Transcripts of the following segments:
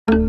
What's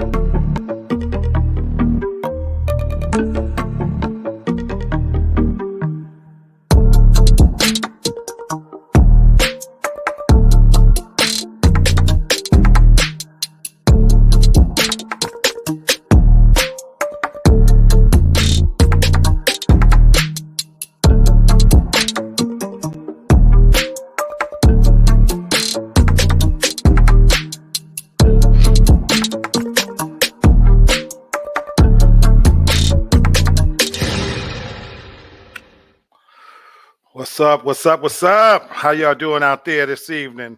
up? What's up? What's up? How y'all doing out there this evening?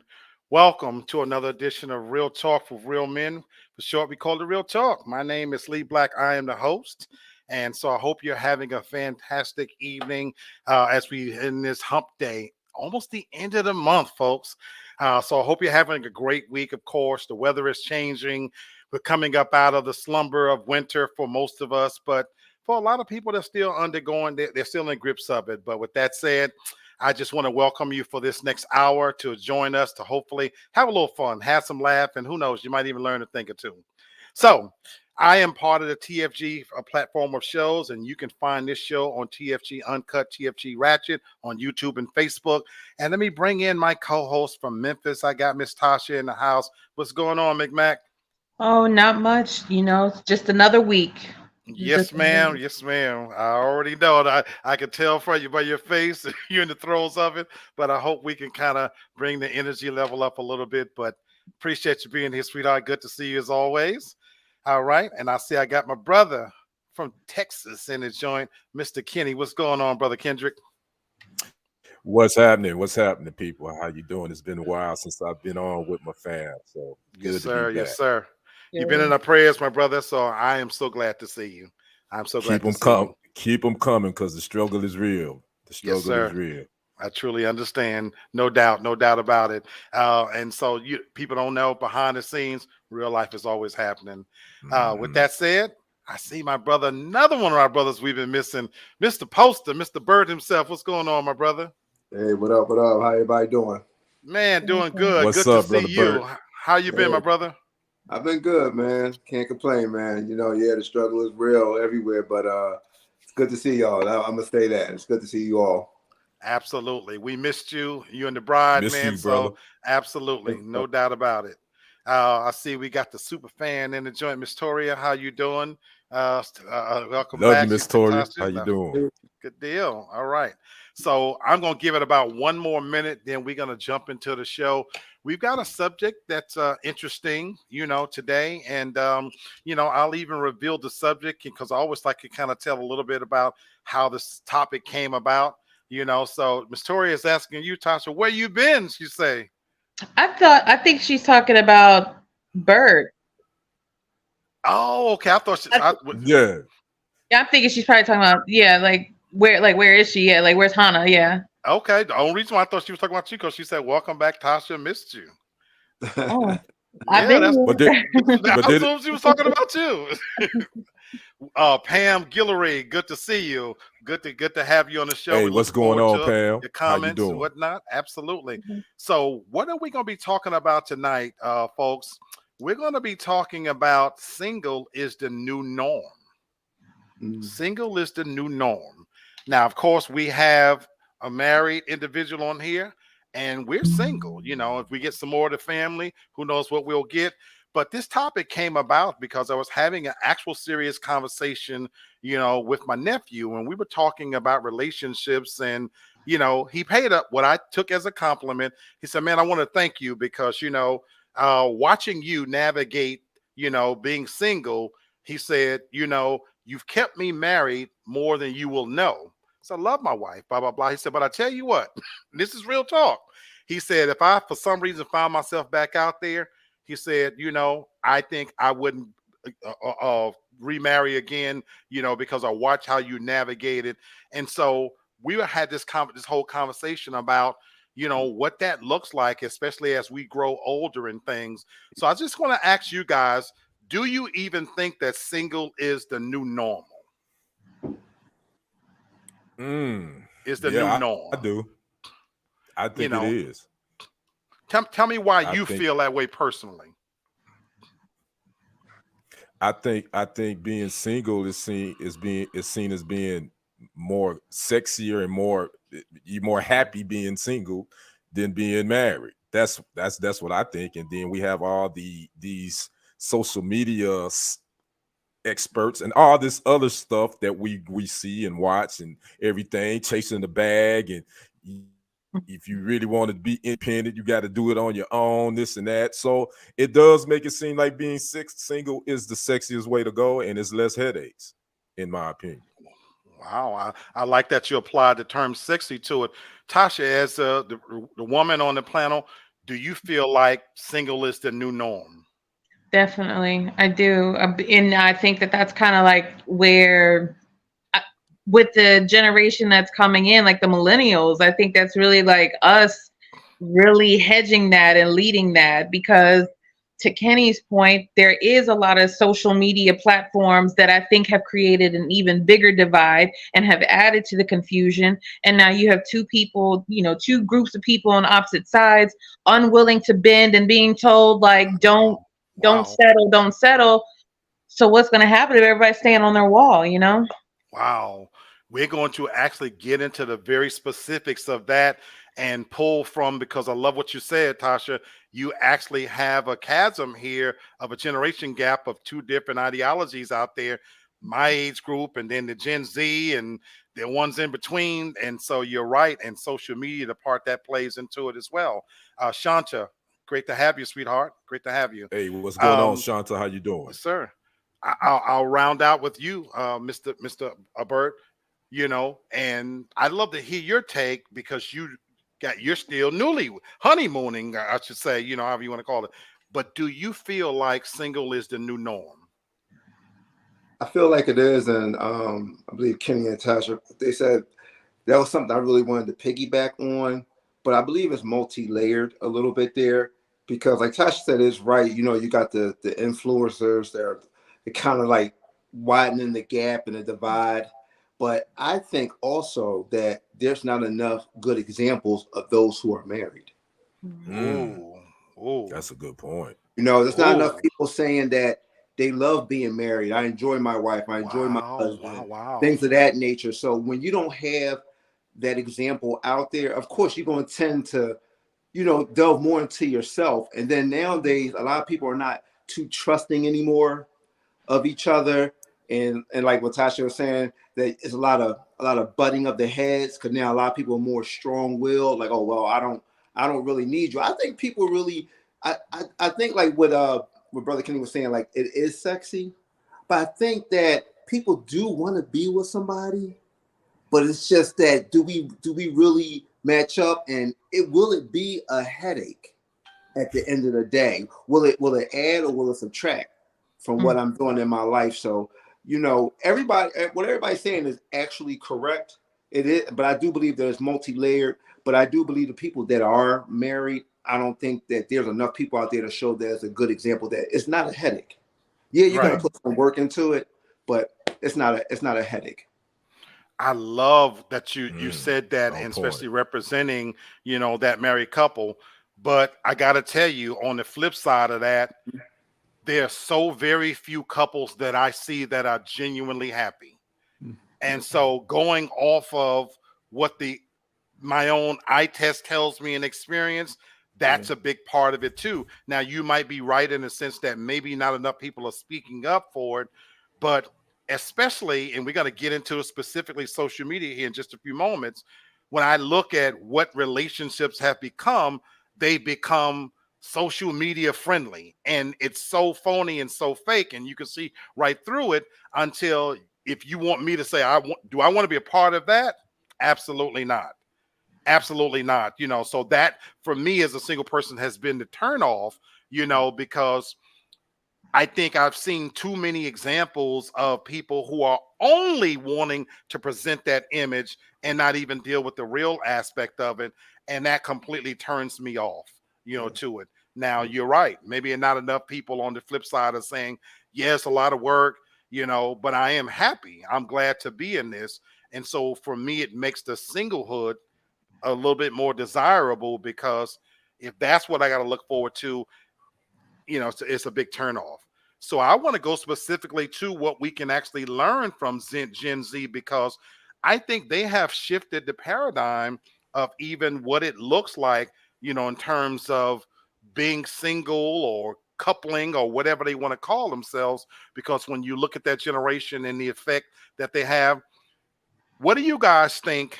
Welcome to another edition of Real Talk with Real Men. For short, we call it Real Talk. My name is Lee Black. I am the host. And so I hope you're having a fantastic evening as we in this hump day, almost the end of the month, folks. So I hope you're having a great week. Of course, the weather is changing. We're coming up out of the slumber of winter for most of us, but for a lot of people, they're still undergoing, they're still in grips of it. But with that said, I just want to welcome you for this next hour to join us to hopefully have a little fun, have some laugh, and who knows, you might even learn a thing or two. So I am part of the TFG platform of shows, and you can find this show on TFG Uncut, TFG Ratchet on YouTube and Facebook. And let me bring in my co-host from Memphis. I got Miss Tasha in the house. What's going on, McMac? Oh, not much. It's just another week. Yes, ma'am. Yes, ma'am. I already know it. I can tell from you by your face, you're in the throes of it. But I hope we can kind of bring the energy level up a little bit. But appreciate you being here, sweetheart. Good to see you as always. All right. And I see I got my brother from Texas in the joint, Mr. Kenny. What's going on, Brother Kendrick? What's happening? What's happening, people? How you doing? It's been a while since I've been on with my fam. So good yes, sir. to be back. Yes, sir. You've been in our prayers, my brother. So I am so glad to see you. I'm so glad to see you. Keep them coming because the struggle is real. The struggle is real. I truly understand. No doubt about it. And so people don't know behind the scenes, real life is always happening. With that said, I see my brother, another one of our brothers we've been missing, Mr. Poster, Mr. Bird himself. What's going on, my brother? Hey, what up? What up? How everybody doing? Man, doing good. What's good up, to see you. Bird? How you been, my brother? I've been good, man. Can't complain, man. The struggle is real everywhere, but it's good to see y'all. I'm gonna say that. It's good to see you all. Absolutely. We missed you. You and the bride, Missed man. you, brother. So absolutely. No doubt about it. I see we got the super fan in the joint, Miss Toria. How you doing? Welcome Love back. you, Miss Toria. How you doing? Good deal. All right. So I'm going to give it about one more minute. Then we're going to jump into the show. We've got a subject that's interesting, today. And, I'll even reveal the subject because I always like to kind of tell a little bit about how this topic came about, So Miss Toria is asking you, Tasha, where you been, she say? I think she's talking about Bird. Oh, okay. I thought yeah. Yeah, I'm thinking she's probably talking about where is she? Yeah, where's Hannah? Yeah. Okay. The only reason why I thought she was talking about you because she said, "Welcome back, Tasha. Missed you." Oh, I've been here. I assume she was talking about you. Pam Guillory, good to see you. Good to have you on the show. Hey, what's going on, Pam? Your comments How you doing? and whatnot. Absolutely. So, what are we going to be talking about tonight, folks? We're going to be talking about single is the new norm. Single is the new norm. Now, of course, we have a married individual on here, and we're single. If we get some more of the family, who knows what we'll get. But this topic came about because I was having an actual serious conversation, with my nephew, and we were talking about relationships. And, he paid up what I took as a compliment. He said, "Man, I want to thank you because, watching you navigate, being single," he said, "you've kept me married more than you will know. So I love my wife, blah, blah, blah." He said, "But I tell you what, this is real talk." He said, "If I, for some reason, found myself back out there," he said, "I think I wouldn't remarry again, because I watch how you navigated." And so we had this whole conversation about, what that looks like, especially as we grow older and things. So I just want to ask you guys, do you even think that single is the new normal? Is the new norm? I do. I think it is. Tell me why you feel that way personally. I think being single is seen as being more sexier and more you're more happy being single than being married. That's what I think. And then we have all these social media experts and all this other stuff that we see and watch and everything, chasing the bag. And if you really want to be independent, you got to do it on your own, this and that. So it does make it seem like being single is the sexiest way to go, and it's less headaches, in my opinion. Wow, I like that you applied the term sexy to it. Tasha, as the woman on the panel, do you feel like single is the new norm? Definitely, I do, and I think that that's kind of like where, uh, with the generation that's coming in, like the millennials, I think that's really like us really hedging that and leading that because to Kenny's point, there is a lot of social media platforms that I think have created an even bigger divide and have added to the confusion. And now you have two people, two groups of people on opposite sides, unwilling to bend and being told like, don't Wow. settle, don't settle. So what's going to happen if everybody's staying on their wall? Wow. We're going to actually get into the very specifics of that and pull from, because I love what you said, Tasha. You actually have a chasm here of a generation gap of two different ideologies out there, my age group and then the Gen Z and the ones in between. And so you're right. And social media, the part that plays into it as well. Shanta, great to have you, sweetheart. Great to have you. Hey, what's going on, Um, Shanta? How you doing? yes, sir. I'll round out with you, Mr. Bert. And I'd love to hear your take because you're still newly honeymooning, I should say, however you want to call it. But do you feel like single is the new norm? I feel like it is, and I believe Kenny and Tasha, they said that was something I really wanted to piggyback on, but I believe it's multi-layered a little bit there because, like Tasha said, it's right. You got the influencers that are kind of like widening the gap and the divide, but I think also that there's not enough good examples of those who are married. Mm, Ooh, ooh, that's a good point. There's not enough ooh. people saying that they love being married. I enjoy my wife. I enjoy my Wow, wow, husband, wow. things of that nature. So when you don't have that example out there, of course, you're going to tend to, delve more into yourself. And then nowadays, a lot of people are not too trusting anymore of each other. And like what Tasha was saying, that it's a lot of butting of the heads because now a lot of people are more strong-willed. Like, oh well, I don't really need you. I think people really, I think like what Brother Kenny was saying, like it is sexy, but I think that people do want to be with somebody, but it's just that do we really match up, and will it be a headache at the end of the day? Will it add or will it subtract from what I'm doing in my life? So what everybody's saying is actually correct. It is, but I do believe there's multi-layered. But I do believe the people that are married, I don't think that there's enough people out there to show there's a good example that it's not a headache. Yeah, you're gonna Right. put some work into it, but it's not a headache. I love that you Mm, said that, on and point. especially representing, that married couple. But I got to tell you, on the flip side of that, there are so very few couples that I see that are genuinely happy. And so going off of what the my own eye test tells me and experience, Yeah. that's a big part of it too. Now you might be right in the sense that maybe not enough people are speaking up for it, but especially, and we're going to get into specifically social media here in just a few moments. When I look at what relationships have become, they become social media friendly, and it's so phony and so fake, and you can see right through it until, if you want me to say, do I want to be a part of that? Absolutely not. Absolutely not. So that for me as a single person has been the turn off, because I think I've seen too many examples of people who are only wanting to present that image and not even deal with the real aspect of it. And that completely turns me off, to it. Now, you're right. Maybe not enough people on the flip side are saying, yes, a lot of work, but I am happy. I'm glad to be in this. And so for me, it makes the singlehood a little bit more desirable, because if that's what I got to look forward to, it's a big turnoff. So I want to go specifically to what we can actually learn from Gen Z, because I think they have shifted the paradigm of even what it looks like, in terms of being single or coupling or whatever they want to call themselves. Because when you look at that generation and the effect that they have, what do you guys think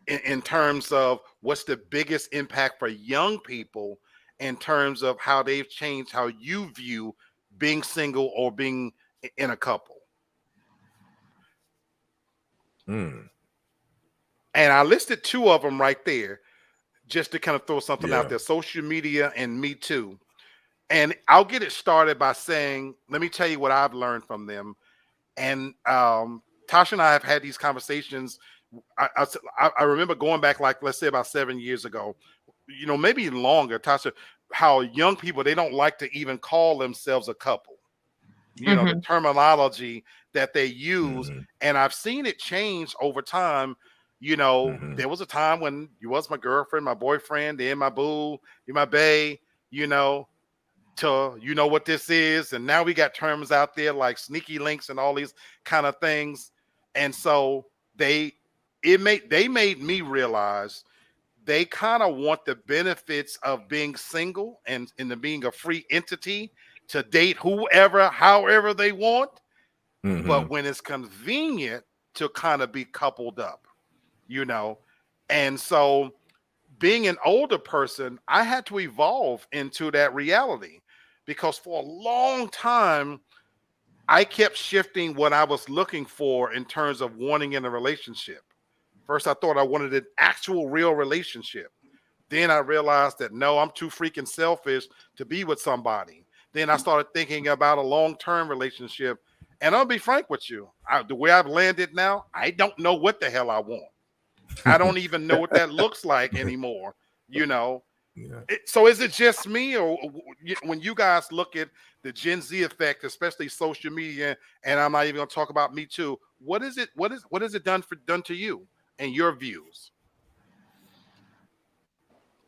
in terms of what's the biggest impact for young people in terms of how they've changed how you view being single or being in a couple? Mm, And I listed two of them right there just to kind of throw something out yeah. there: social media and Me Too. And I'll get it started by saying, let me tell you what I've learned from them. And Tasha and I have had these conversations. I remember going back, like, let's say about 7 years ago, maybe longer, Tasha, how young people, they don't like to even call themselves a couple. The terminology that they use. Mm-hmm. And I've seen it change over time. Mm-hmm. There was a time when you was my girlfriend, my boyfriend, then my boo, you my bae, to what this is. And now we got terms out there like sneaky links and all these kind of things. And so they made me realize they kind of want the benefits of being single and the being a free entity to date whoever, however they want. Mm-hmm. But when it's convenient to kind of be coupled up, and so being an older person, I had to evolve into that reality, because for a long time, I kept shifting what I was looking for in terms of wanting in a relationship. First, I thought I wanted an actual real relationship. Then I realized that no, I'm too freaking selfish to be with somebody. Then I started thinking about a long-term relationship. And I'll be frank with you, the way I've landed now, I don't know what the hell I want. I don't even know what that looks like anymore, Yeah. So is it just me, or when you guys look at the Gen Z effect, especially social media, and I'm not even going to talk about Me Too, what has it done to you and your views?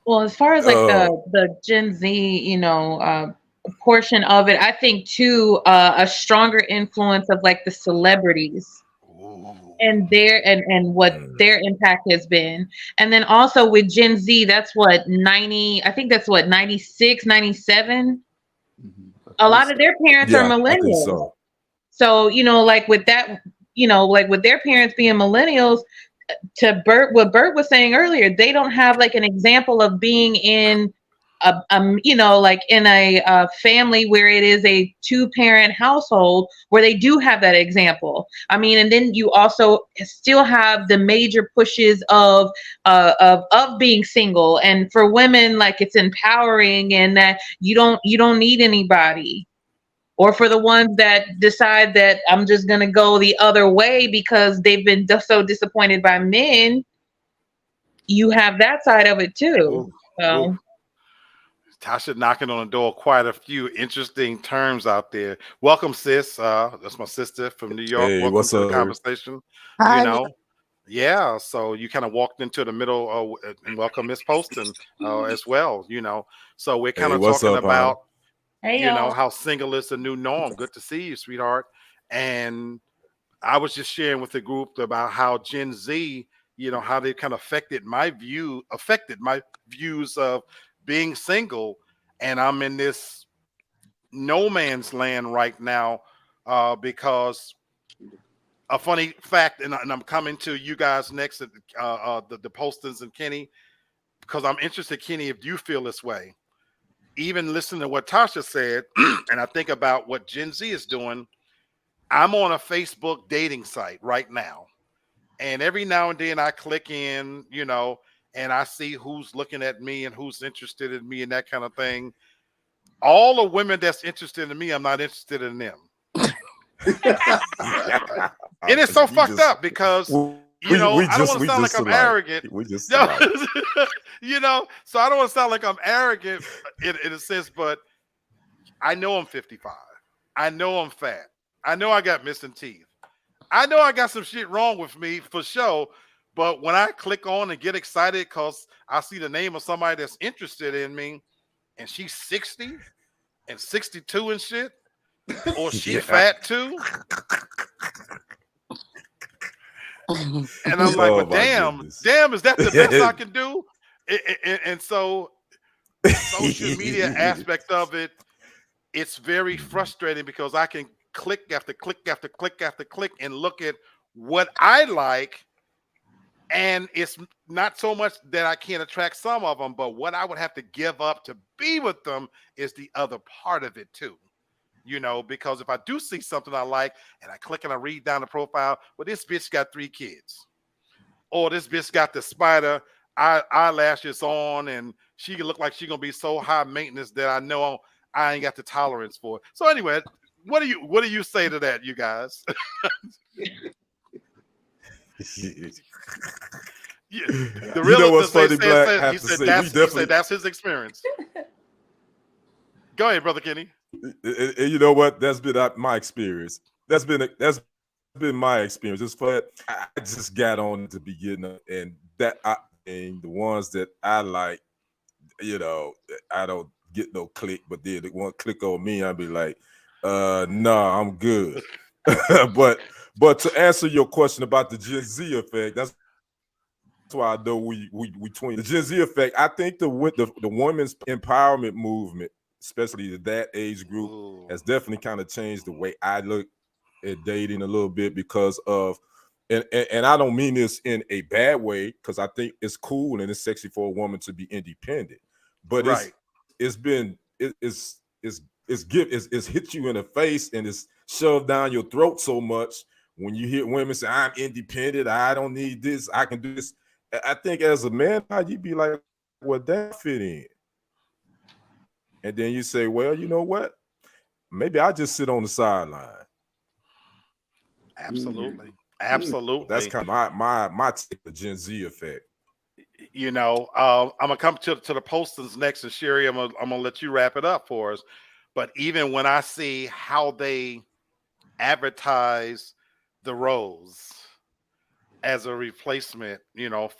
Well, as far as like the Gen Z, portion of it, I think too, a stronger influence of like the celebrities and what Mm. their impact has been. And then also with Gen Z, that's what 90, I think that's what 96, 97. A lot of their parents are Yeah, I think millennials. so. So, like with that, like with their parents being millennials, to what Bert was saying earlier, they don't have like an example of being in like in a family where it is a two-parent household where they do have that example. I mean, and then you also still have the major pushes of being single, and for women, like it's empowering, and that you don't need anybody. Or for the ones that decide that I'm just going to go the other way because they've been so disappointed by men, you have that side of it too. Ooh, ooh. So, Tasha knocking on the door, quite a few interesting terms out there. Welcome, sis. That's my sister from New York. Hey, Welcome what's to the up? conversation. Hi, You know, yeah. So you kind of walked into the middle, and welcome Miss Poston as well. So we're kind Hey, of what's talking up, huh? about hey y'all. how single is the new norm. Good to see you, sweetheart. And I was just sharing with the group about how Gen Z, how they kind of affected my views of being single. And I'm in this no man's land right now, because a funny fact, and I'm coming to you guys next, at the Postons and Kenny, because I'm interested, Kenny, if you feel this way. Even listening to what Tasha said, and I think about what Gen Z is doing, I'm on a Facebook dating site right now. And every now and then I click in, and I see who's looking at me and who's interested in me and that kind of thing. All the women that's interested in me, I'm not interested in them. And it's so You fucked just up because, we I don't want to we sound like just I'm alike. arrogant. We just No, alike. so I don't want to sound like I'm arrogant in a sense, but I know I'm 55. I know I'm fat. I know I got missing teeth. I know I got some shit wrong with me for sure. But when I click on and get excited because I see the name of somebody that's interested in me and she's 60 and 62 and shit, or she Yeah. fat too. And I'm like, Oh well, my damn, goodness. is that the best I can do? And so the social media aspect of it, it's very frustrating because I can click after click after click after click and look at what I like. And it's not so much that I can't attract some of them, but what I would have to give up to be with them is the other part of it too. Because if I do see something I like and I click and I read down the profile, well, this bitch got 3 kids. Or this bitch got the spider eyelashes on and she look like she gonna be so high maintenance that I know I ain't got the tolerance for it. So anyway, what do you say to that, you guys? Yeah, the You know realtor what's funny, Black? I he have to said say, we he definitely. said that's his experience. Go ahead, brother Kenny. And you know what? That's been my experience. That's been my experience. It's fun. I just got on at the beginning, and and the ones that I like, I don't get no click, but then they want click on me, I'll be like, no, I'm good. but to answer your question about the Gen Z effect, that's why I know we twin. The Gen Z effect, I think the women's empowerment movement, especially that age group, has definitely kind of changed the way I look at dating a little bit because of, and I don't mean this in a bad way, because I think it's cool and it's sexy for a woman to be independent, but Right. it's hit you in the face and it's shoved down your throat so much when you hear women say, I'm independent, I don't need this, I can do this. I think as a man, you'd be like, well, that fit in. And then you say, well, you know what? Maybe I just sit on the sideline. Absolutely. Absolutely. That's kind of my take, the Gen Z effect. I'm gonna come to the postings next, and Sherry, I'm gonna let you wrap it up for us. But even when I see how they advertise the rose as a replacement,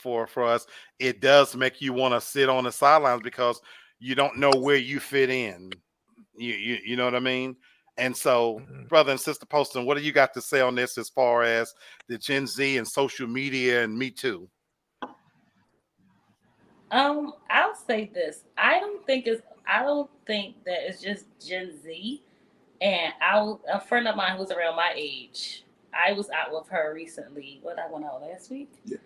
for us, it does make you want to sit on the sidelines because you don't know where you fit in. You know what I mean? And so, brother and sister Poston, what do you got to say on this as far as the Gen Z and social media and Me Too? I'll say this. I don't think that it's just Gen Z. And a friend of mine who's around my age, I was out with her recently. I went out last week? Yeah.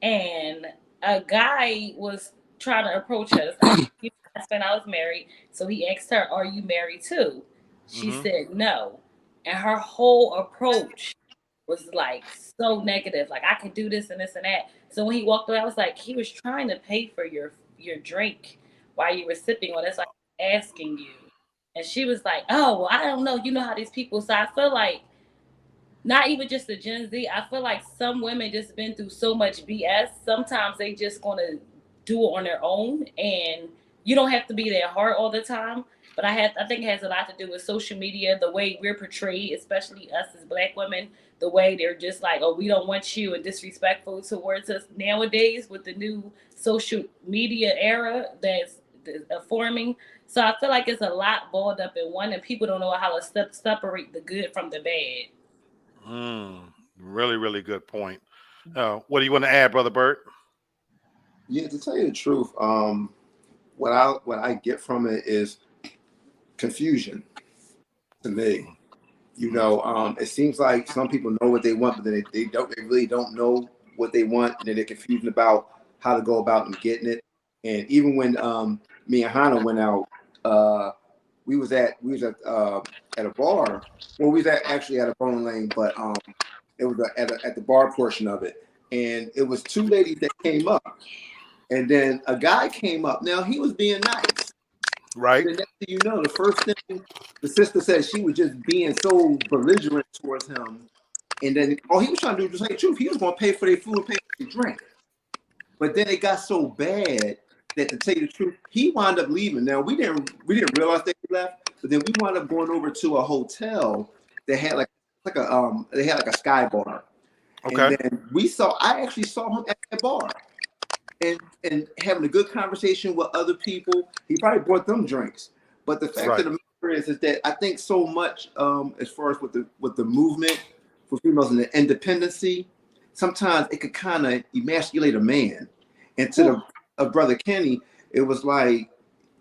And a guy was trying to approach us. I was married. So he asked her, are you married too? She said no. And her whole approach was like so negative. Like, I can do this and this and that. So when he walked away, I was like, he was trying to pay for your drink while you were sipping on it. It's like asking you. And she was like, oh, well, I don't know. You know how these people. So I feel like not even just the Gen Z. I feel like some women just been through so much BS. Sometimes they just gonna do it on their own, and you don't have to be that hard all the time. But I think it has a lot to do with social media, the way we're portrayed, especially us as Black women, the way they're just like, oh, we don't want you, and disrespectful towards us nowadays with the new social media era that's forming. So I feel like it's a lot balled up in one, and people don't know how to separate the good from the bad. Really, really good point. What do you want to add, Brother Bert? Yeah, to tell you the truth, what I get from it is confusion to me. It seems like some people know what they want, but then they really don't know what they want, and then they're confused about how to go about and getting it. And even when me and Hannah went out, we was at a bar. Well, we was actually at a bowling lane, but it was at the bar portion of it, and it was 2 ladies that came up, and then a guy came up. Now he was being nice, right? and the next thing you know, the first thing the sister said, she was just being so belligerent towards him, and then all he was trying to do was say the truth. He was going to pay for their food, pay for their drink, but then it got so bad that, to tell you the truth, he wound up leaving. Now we didn't realize that he left, but then we wound up going over to a hotel that had they had like a sky bar. Okay. And then I actually saw him at the bar and having a good conversation with other people. He probably brought them drinks. But the fact of the matter is that I think so much as far as with the movement for females and the independency, sometimes it could kind of emasculate a man. And to the of Brother Kenny, it was like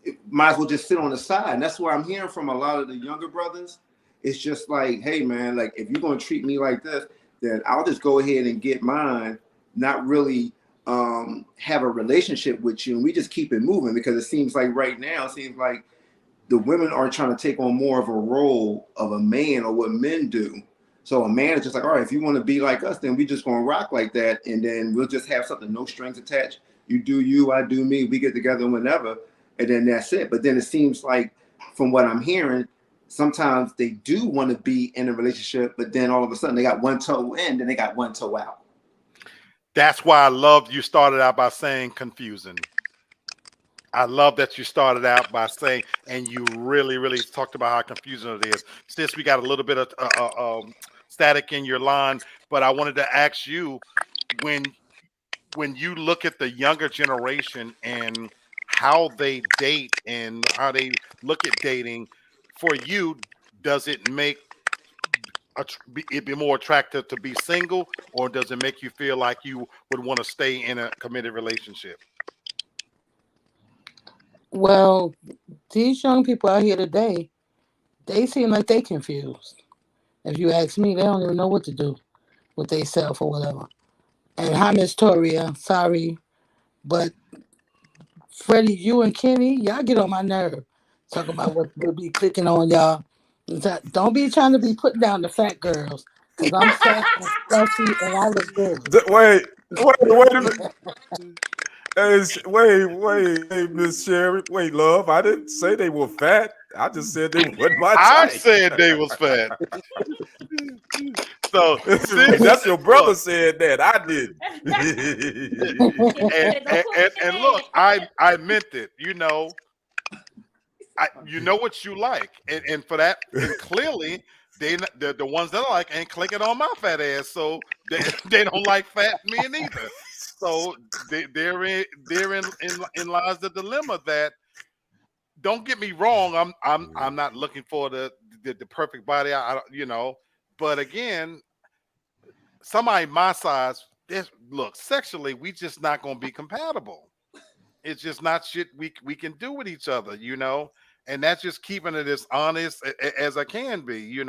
it might as well just sit on the side. And that's what I'm hearing from a lot of the younger brothers. It's just like, hey man, like if you're gonna treat me like this, then I'll just go ahead and get mine, not really have a relationship with you, and we just keep it moving, because it seems like right now, it seems like the women are trying to take on more of a role of a man or what men do. So a man is just like, all right, if you want to be like us, then we just gonna rock like that, and then we'll just have something, no strings attached. You do you, I do me. We get together whenever, and then that's it. But then it seems like, from what I'm hearing, sometimes they do want to be in a relationship, but then all of a sudden they got one toe in, then they got one toe out. That's why I loved you started out by saying confusing. I love that you started out by saying, and you really, really talked about how confusing it is. Since we got a little bit of static in your line, but I wanted to ask you, when you look at the younger generation and how they date and how they look at dating, for you, does it make it be more attractive to be single, or does it make you feel like you would want to stay in a committed relationship? Well, these young people out here today, they seem like they confused. If you ask me, they don't even know what to do with themselves or whatever. And hi, Miss Toria. Sorry, but Freddie, you and Kenny, y'all get on my nerve. Talk about what we'll be clicking on y'all. Don't be trying to be putting down the fat girls, because I'm fat and fluffy and I look good. Wait a minute. Hey, Miss Sherry. Wait, love. I didn't say they were fat. I just said they wasn't my I type. said they was fat. So That's your brother said that. I didn't. and look, I meant it. You know what you like, and for that, and clearly the ones that I like ain't clicking on my fat ass, so they don't like fat men either. So therein lies the dilemma. That, don't get me wrong, I'm not looking for the perfect body. But again, somebody my size, look, sexually, we just not gonna be compatible. It's just not shit we can do with each other, and that's just keeping it as honest as I can be.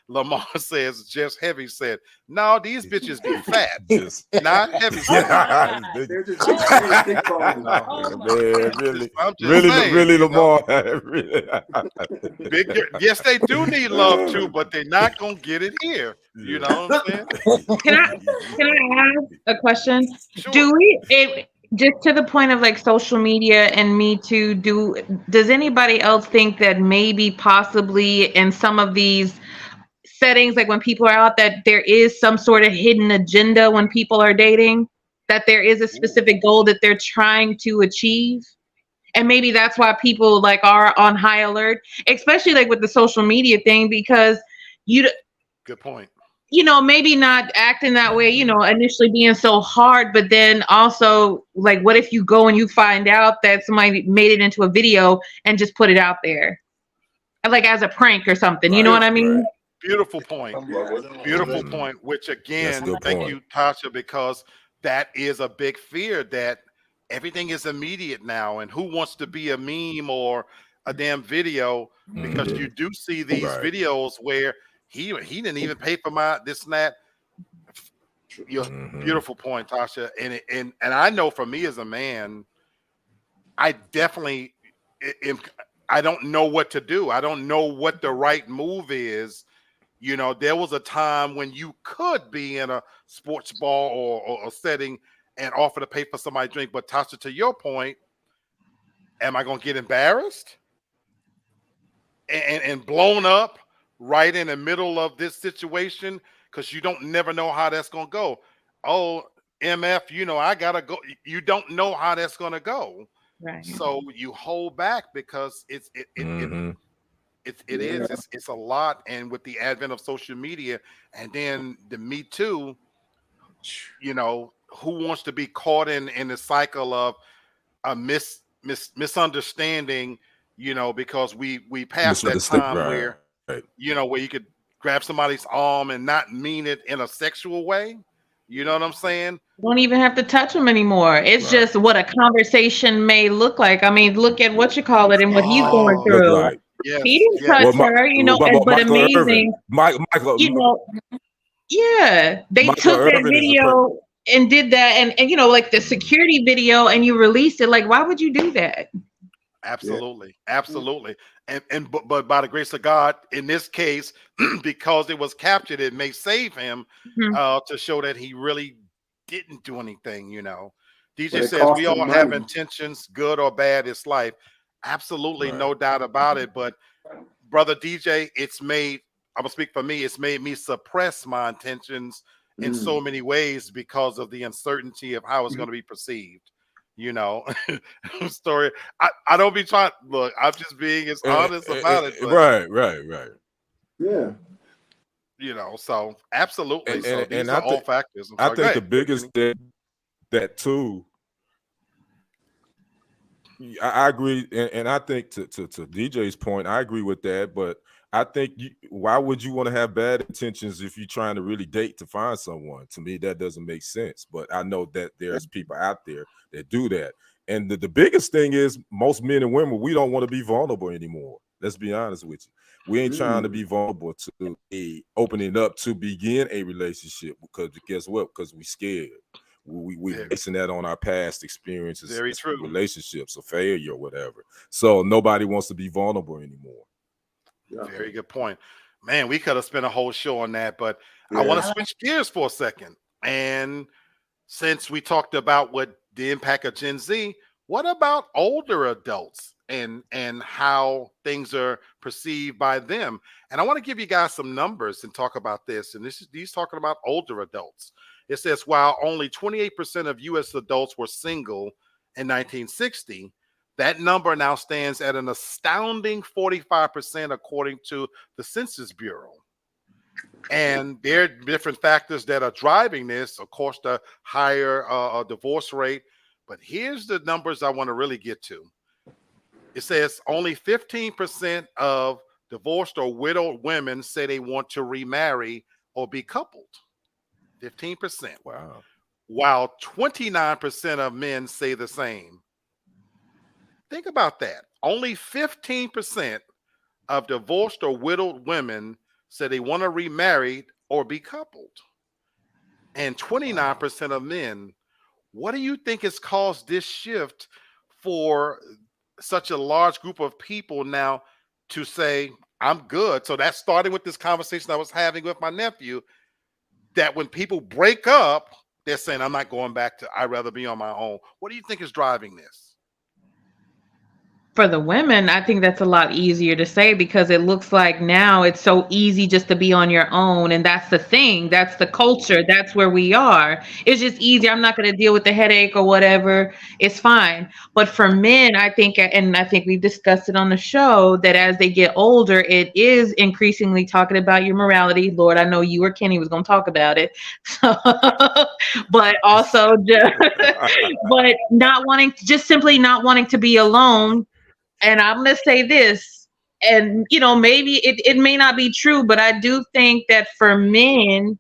Lamar says, just heavy said, no, these bitches be fat, not heavy. They're just big bones. Man, I'm just saying, really, Lamar. yes, they do need love too, but they're not gonna get it here. You know what I'm saying? Can I ask a question? Sure. Do we just to the point of like social media and Me Too, does anybody else think that maybe possibly in some of these settings, like when people are out, that there is some sort of hidden agenda when people are dating, that there is a specific goal that they're trying to achieve? And maybe that's why people like are on high alert, especially like with the social media thing, because good point. Maybe not acting that way, initially being so hard, but then also like, what if you go and you find out that somebody made it into a video and just put it out there, like as a prank or something, you know what I mean? Right. Beautiful point. Beautiful point, which again, thank you, Tasha, because that is a big fear, that everything is immediate now, and who wants to be a meme or a damn video, because you do see these videos where he didn't even pay for my this and that. Beautiful point, Tasha. And I know for me as a man, I definitely I don't know what to do. I don't know what the right move is. There was a time when you could be in a sports bar or a setting and offer to pay for somebody's drink. But Tasha, to your point, am I going to get embarrassed and blown up right in the middle of this situation? Because you don't never know how that's going to go. Oh, MF, I got to go. You don't know how that's going to go. Right. So you hold back because it's a lot. And with the advent of social media and then the Me Too, who wants to be caught in the cycle of a misunderstanding because we passed that time where, where you could grab somebody's arm and not mean it in a sexual way. You know what I'm saying? Don't even have to touch them anymore. It's just what a conversation may look like. I mean, look at what you call it and what he's going Look through. like. Yes, He didn't touch her, but Michael amazing. Irvin. Michael, yeah, they Michael took that Irvin is video and did that, and like the security video, and you released it. Like, why would you do that? Absolutely, absolutely. But by the grace of God, in this case, because it was captured, it may save him to show that he really didn't do anything. DJ says we all have intentions, good or bad. It's life. Absolutely, no doubt about it. But brother DJ, I'm gonna speak for me. It's made me suppress my intentions in so many ways because of the uncertainty of how it's going to be perceived. Story. I don't be trying. Look, I'm just being as honest about it. But, right. Yeah. So absolutely. So these are all factors. I think the biggest thing that too. I agree, and I think to DJ's point, I agree with that. But I think why would you want to have bad intentions if you're trying to really date to find someone? To me, that doesn't make sense. But I know that there's people out there that do that. And the biggest thing is most men and women, we don't want to be vulnerable anymore. Let's be honest with you. We ain't trying to be vulnerable to opening up to begin a relationship because guess what? Because we scared. We're basing that on our past experiences, very true, relationships or failure or whatever. So nobody wants to be vulnerable anymore. Very good point, man. We could have spent a whole show on that, but I want to switch gears for a second. And since we talked about what the impact of Gen Z, what about older adults and how things are perceived by them? And I want to give you guys some numbers and talk about this. And these talking about older adults. It says while only 28% of U.S. adults were single in 1960, that number now stands at an astounding 45% according to the Census Bureau. And there are different factors that are driving this. Of course, the higher divorce rate. But here's the numbers I want to really get to. It says only 15% of divorced or widowed women say they want to remarry or be coupled. 15%. Wow. While 29% of men say the same. Think about that. Only 15% of divorced or widowed women say they want to remarry or be coupled. And 29% of men. What do you think has caused this shift for such a large group of people now to say, I'm good? So that's starting with this conversation I was having with my nephew, that when people break up, they're saying, I'm not going back I'd rather be on my own. What do you think is driving this? For the women, I think that's a lot easier to say because it looks like now it's so easy just to be on your own. And that's the thing. That's the culture. That's where we are. It's just easy. I'm not going to deal with the headache or whatever. It's fine. But for men, I think, and I think we've discussed it on the show, that as they get older, it is increasingly talking about your morality. Lord, I know you or Kenny was going to talk about it. But also, but simply not wanting to be alone. And I'm going to say this, and maybe it may not be true, but I do think that for men,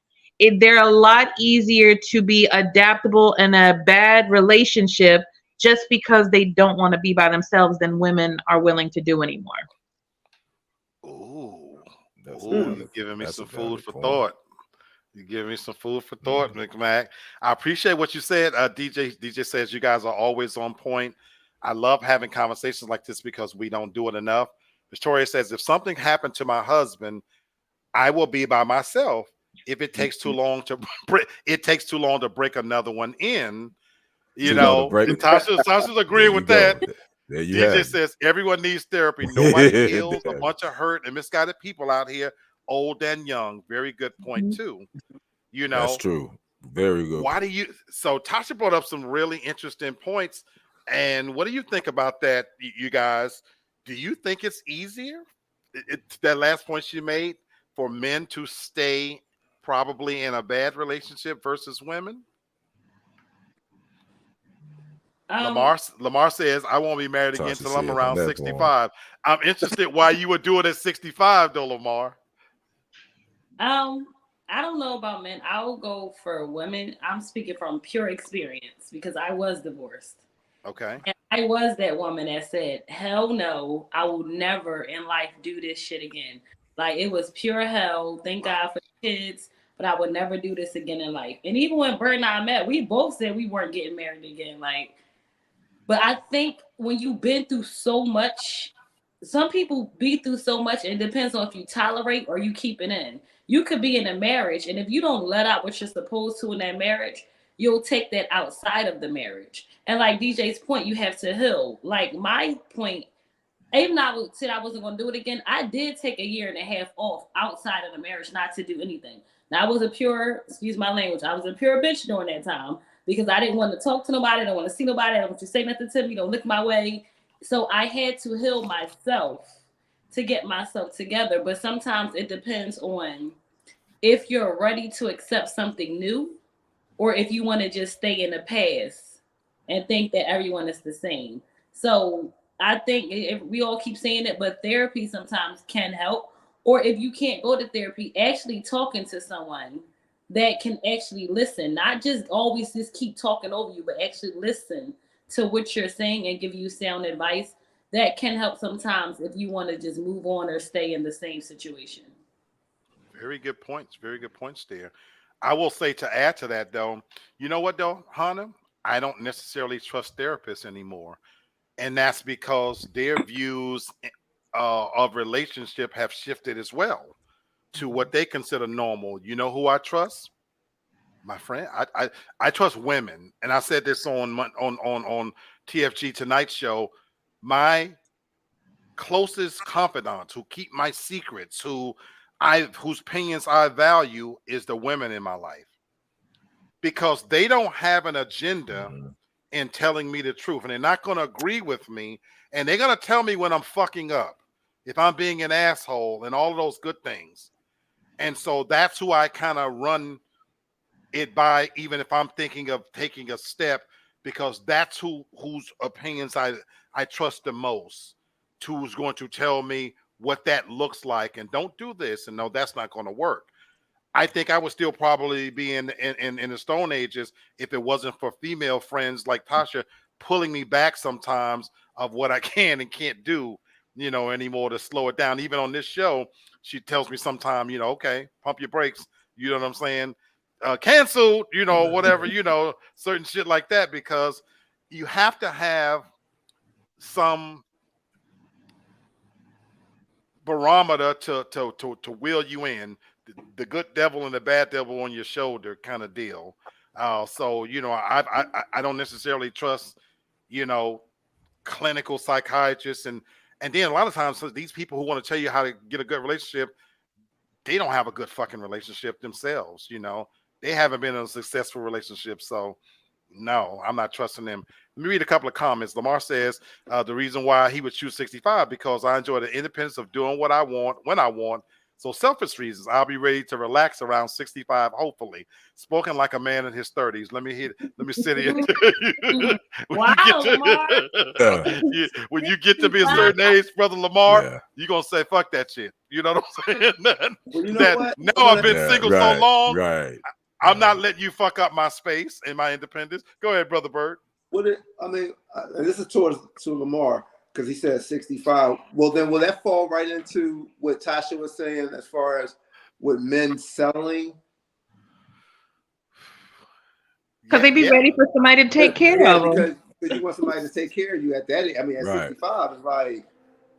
they're a lot easier to be adaptable in a bad relationship just because they don't want to be by themselves than women are willing to do anymore. You're giving me some food for thought. You're giving me some food for thought, McMack. I appreciate what you said. DJ says you guys are always on point. I love having conversations like this because we don't do it enough. Victoria says, if something happened to my husband, I will be by myself. If it takes too long to break another one in, Tasha's agreeing with that. DJ says everyone needs therapy. Nobody heals a bunch of hurt and misguided people out here, old and young. Very good point too. That's true. Very good. So Tasha brought up some really interesting points. And what do you think about that, you guys? Do you think it's easier, that last point she made, for men to stay probably in a bad relationship versus women? Lamar says, I won't be married again Tasha until I'm said on around that 65. I'm interested why you would do it at 65, though, Lamar. I don't know about men. I'll go for women. I'm speaking from pure experience because I was divorced. Okay. And I was that woman that said, hell no, I will never in life do this shit again. Like it was pure hell. Thank God for the kids, but I would never do this again in life. And even when Bert and I met, we both said we weren't getting married again. Like, but I think when you've been through so much, some people be through so much, and it depends on if you tolerate or you keep it in. You could be in a marriage, and if you don't let out what you're supposed to in that marriage, you'll take that outside of the marriage. And like DJ's point, you have to heal. Like my point, even though I said I wasn't going to do it again, I did take a year and a half off outside of the marriage not to do anything. Now I was a pure, excuse my language, I was a pure bitch during that time because I didn't want to talk to nobody, I don't want to see nobody, I don't want you to say nothing to me, don't look my way. So I had to heal myself to get myself together. But sometimes it depends on if you're ready to accept something new or if you want to just stay in the past and think that everyone is the same. So I think if we all keep saying it, but therapy sometimes can help. Or if you can't go to therapy, actually talking to someone that can actually listen, not just always just keep talking over you, but actually listen to what you're saying and give you sound advice. That can help sometimes if you want to just move on or stay in the same situation. Very good points. Very good points there. I will say to add to that, though, you know what, though, Hannah? I don't necessarily trust therapists anymore. And that's because their views of relationship have shifted as well to what they consider normal. You know who I trust? My friend. I trust women. And I said this on TFG Tonight Show. My closest confidants who keep my secrets, whose opinions I value is the women in my life. Because they don't have an agenda in telling me the truth. And they're not going to agree with me. And they're going to tell me when I'm fucking up, if I'm being an asshole and all of those good things. And so that's who I kind of run it by, even if I'm thinking of taking a step, because that's whose opinions I trust the most, who's going to tell me what that looks like and don't do this and no, that's not going to work. I think I would still probably be in the Stone Ages if it wasn't for female friends like Tasha pulling me back sometimes of what I can and can't do, anymore to slow it down. Even on this show, she tells me sometime, okay, pump your brakes. You know what I'm saying? Canceled, whatever, certain shit like that, because you have to have some barometer to wheel you in, the good devil and the bad devil on your shoulder kind of deal. So I don't necessarily trust clinical psychiatrists, and then a lot of times these people who want to tell you how to get a good relationship, they don't have a good fucking relationship themselves. They haven't been in a successful relationship, so no, I'm not trusting them. Let me read a couple of comments. Lamar says the reason why he would choose 65 because I enjoy the independence of doing what I want when I want. So selfish reasons. I'll be ready to relax around 65, hopefully. Spoken like a man in his 30s. Let me sit here. Wow, Lamar. When you get to be a certain age, brother Lamar, you're gonna say fuck that shit. You know what I'm saying? Well, you know what? Now I've been single so long. Right. I'm not letting you fuck up my space and my independence. Go ahead, brother Bird. This is to Lamar because he said 65. Well, then will that fall right into what Tasha was saying as far as with men settling? Because they be ready for somebody to take care of them. Because you want somebody to take care of you at that. I mean, at 65, it's like.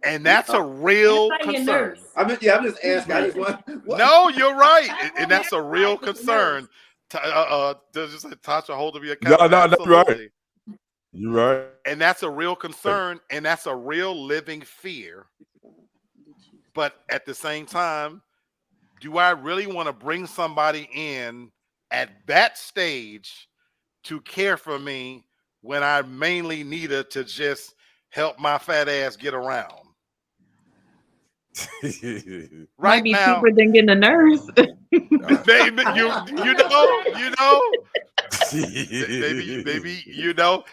And that's a real concern. I'm just asking. I just want. No, you're right, and that's a real concern. Does Tasha hold to be accountable? No, that's right. You're right. And that's a real concern, and that's a real living fear. But at the same time, do I really want to bring somebody in at that stage to care for me when I mainly need her to just help my fat ass get around? Might Right be now, cheaper than getting a nurse. baby, maybe you know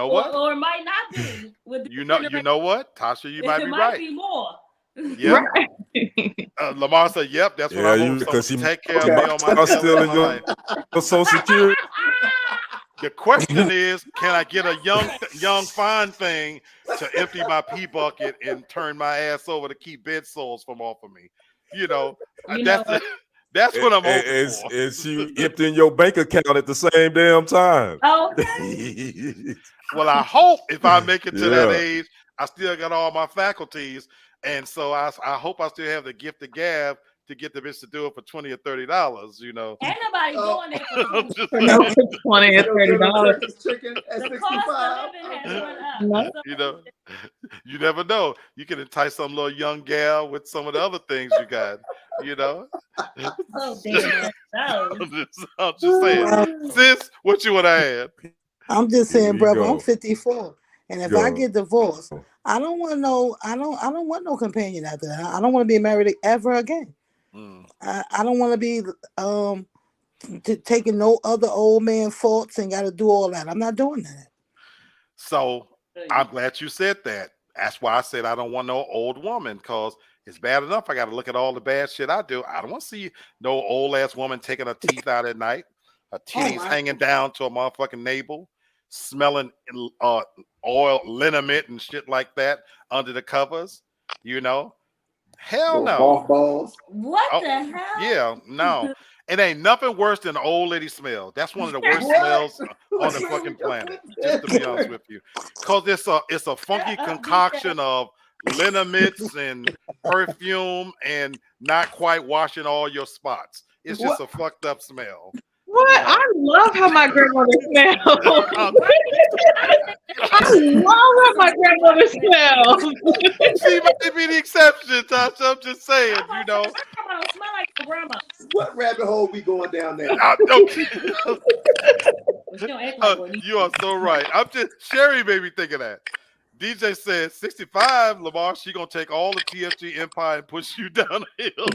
what? Or it might not be. With this You know what? Tasha, you might it be might right. be more. Yep. Right. Lamar said, "Yep, that's what Yeah, I hope you someone because to he take care of Okay. me on my start tail end stealing of my life." your Social Security. The question is, can I get a young fine thing to empty my pee bucket and turn my ass over to keep bed soles from off of me? You know That's what? that's what I'm hoping for. And she emptying your bank account at the same damn time. Okay. Well, I hope if I make it to that Yeah. age, I still got all my faculties, and so I hope I still have the gift of gab to get the bitch to do it for $20 or $30. You know, Ain't nobody going there for I'm 20. just For no saying. 20 or $30. Turkish chicken at The cost 65. of living has went up. No. So You know, you never know. You can entice some little young gal with some of the other things you got. You know, oh damn. No. I'm just saying, sis, what you want to add? I'm just Here saying, we brother, I'm go. 54. And if I Go. get divorced, I don't want no companion after that. I don't want to be married ever again. Mm. I don't want to be taking no other old man faults and got to do all that. I'm not doing that. So I'm glad you said that. That's why I said I don't want no old woman, because it's bad enough I got to look at all the bad shit I do. I don't want to see no old ass woman taking her teeth out at night, her titties hanging down to a motherfucking navel, smelling oil, liniment and shit like that under the covers. You know, hell Little no. golf balls. What Oh, the hell? yeah, no. It ain't nothing worse than an old lady smell. That's one of the worst What? smells on What's the wrong fucking with your planet. Just to be honest with you, because it's a funky beat concoction of liniments and perfume and not quite washing all your spots. It's just a fucked up smell. What? You know. I love how my grandmother smells. I love how my grandmother smells. She might be the exception, Tasha. I'm just saying, My you know. grandma don't smell like your grandma. What rabbit hole we going down there? Okay. But she don't act like one. You are so right. I'm just Sherry made me think of that. DJ said 65, Lamar, she gonna take all the TFG empire and push you down the hill.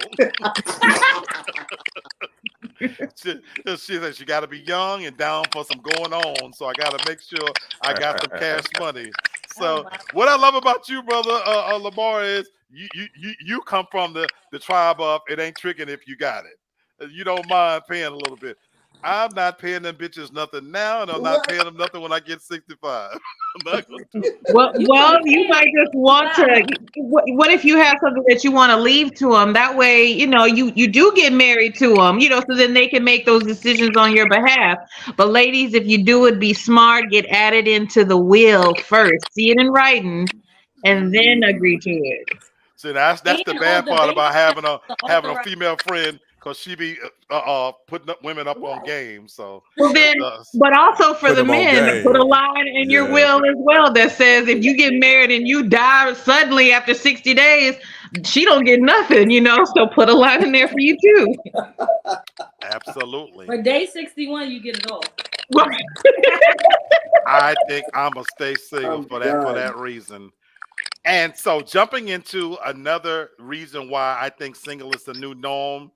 she said she gotta be young and down for some going on. So I gotta make sure I got some cash money. So what I love about you, brother Lamar, is you come from the tribe of it ain't tricking if you got it. You don't mind paying a little bit. I'm not paying them bitches nothing now, and I'm not paying them nothing when I get 65. I'm not gonna do it. Well, you might just want to. What if you have something that you want to leave to them? That way, you do get married to them. So then they can make those decisions on your behalf. But ladies, if you do it, be smart. Get added into the will first. See it in writing, and then agree to it. See, that's the bad part about having a female friend, because she be putting up women up on games. So well then, but also for Put the them on men, game. put a line in your will as well that says if you get married and you die suddenly after 60 days, she don't get nothing. So put a line in there for you too. Absolutely. For day 61, you get it all. I think I'm gonna stay single I'm for done. that reason. And so jumping into another reason why I think single is the new norm,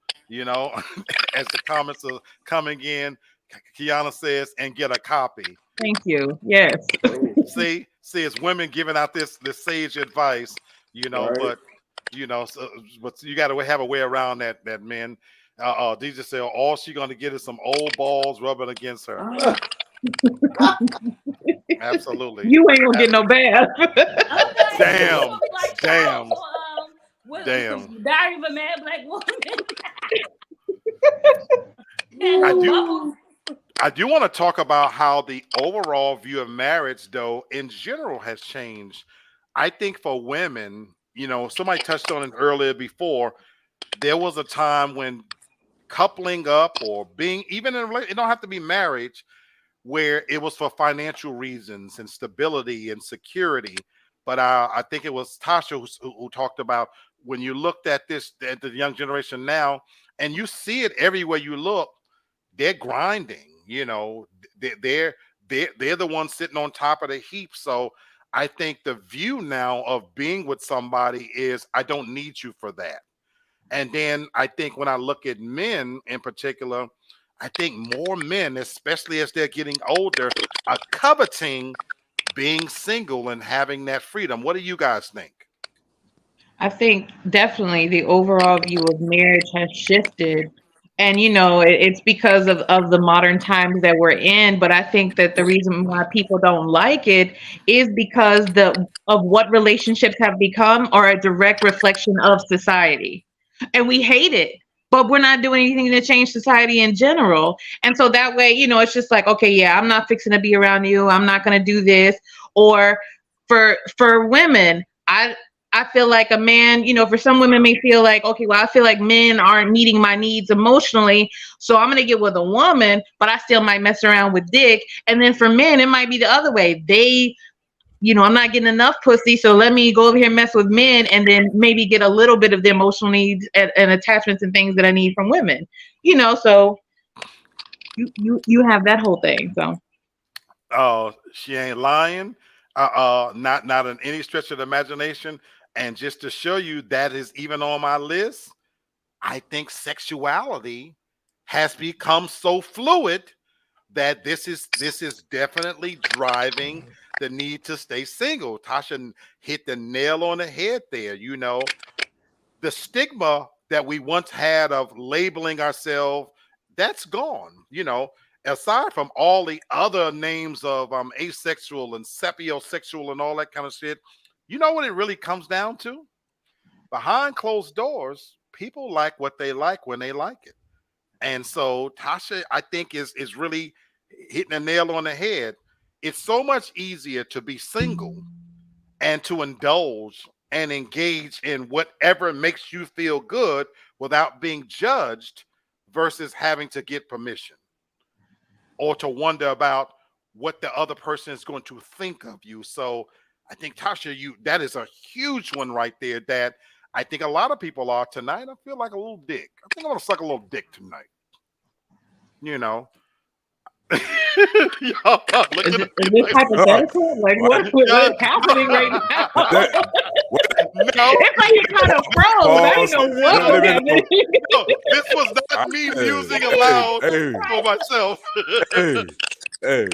as the comments are coming in, Kiana says, and get a copy. Thank you. Yes. See, it's women giving out this sage advice, Right. but but you got to have a way around that men. DJ said all she gonna get is some old balls rubbing against her. Absolutely. You ain't gonna get no bath. Damn. Diary of a Mad Black Woman. I do want to talk about how the overall view of marriage, though, in general has changed. I think for women, somebody touched on it earlier before, there was a time when coupling up or being even in a relationship, it don't have to be marriage, where it was for financial reasons and stability and security. But I think it was Tasha who talked about when you looked at the young generation now, and you see it everywhere you look, they're grinding. They're the ones sitting on top of the heap. So I think the view now of being with somebody is I don't need you for that. And then I think when I look at men in particular, I think more men, especially as they're getting older, are coveting being single and having that freedom. What do you guys think? I think definitely the overall view of marriage has shifted. And it's because of the modern times that we're in. But I think that the reason why people don't like it is because the of what relationships have become are a direct reflection of society. And we hate it. But we're not doing anything to change society in general. And so that way, it's just like, okay, yeah, I'm not fixing to be around you. I'm not gonna do this. Or for women, I feel like a man, for some women may feel like, okay, well, I feel like men aren't meeting my needs emotionally. So I'm going to get with a woman, but I still might mess around with dick. And then for men, it might be the other way. I'm not getting enough pussy. So let me go over here and mess with men and then maybe get a little bit of the emotional needs and attachments and things that I need from women, so you have that whole thing. So She ain't lying. Not in any stretch of the imagination. And just to show you that is even on my list, I think sexuality has become so fluid that this is definitely driving the need to stay single. Tasha hit the nail on the head there. The stigma that we once had of labeling ourselves, that's gone. Aside from all the other names of asexual and sapiosexual and all that kind of shit, you know what it really comes down to? Behind closed doors, people like what they like when they like it. And so Tasha, I think, is really hitting a nail on the head. It's so much easier to be single and to indulge and engage in whatever makes you feel good without being judged versus having to get permission or to wonder about what the other person is going to think of you. So I think Tasha, that is a huge one right there that I think a lot of people are tonight. I feel like a little dick. I think I'm gonna suck a little dick tonight. Y'all is, looking it, at is me this like, hypothetical? Like what is happening right now? no, It's like you kind of froze. I didn't Pause. know what Let was me happening. no, this was not me musing aloud for myself. hey, hey,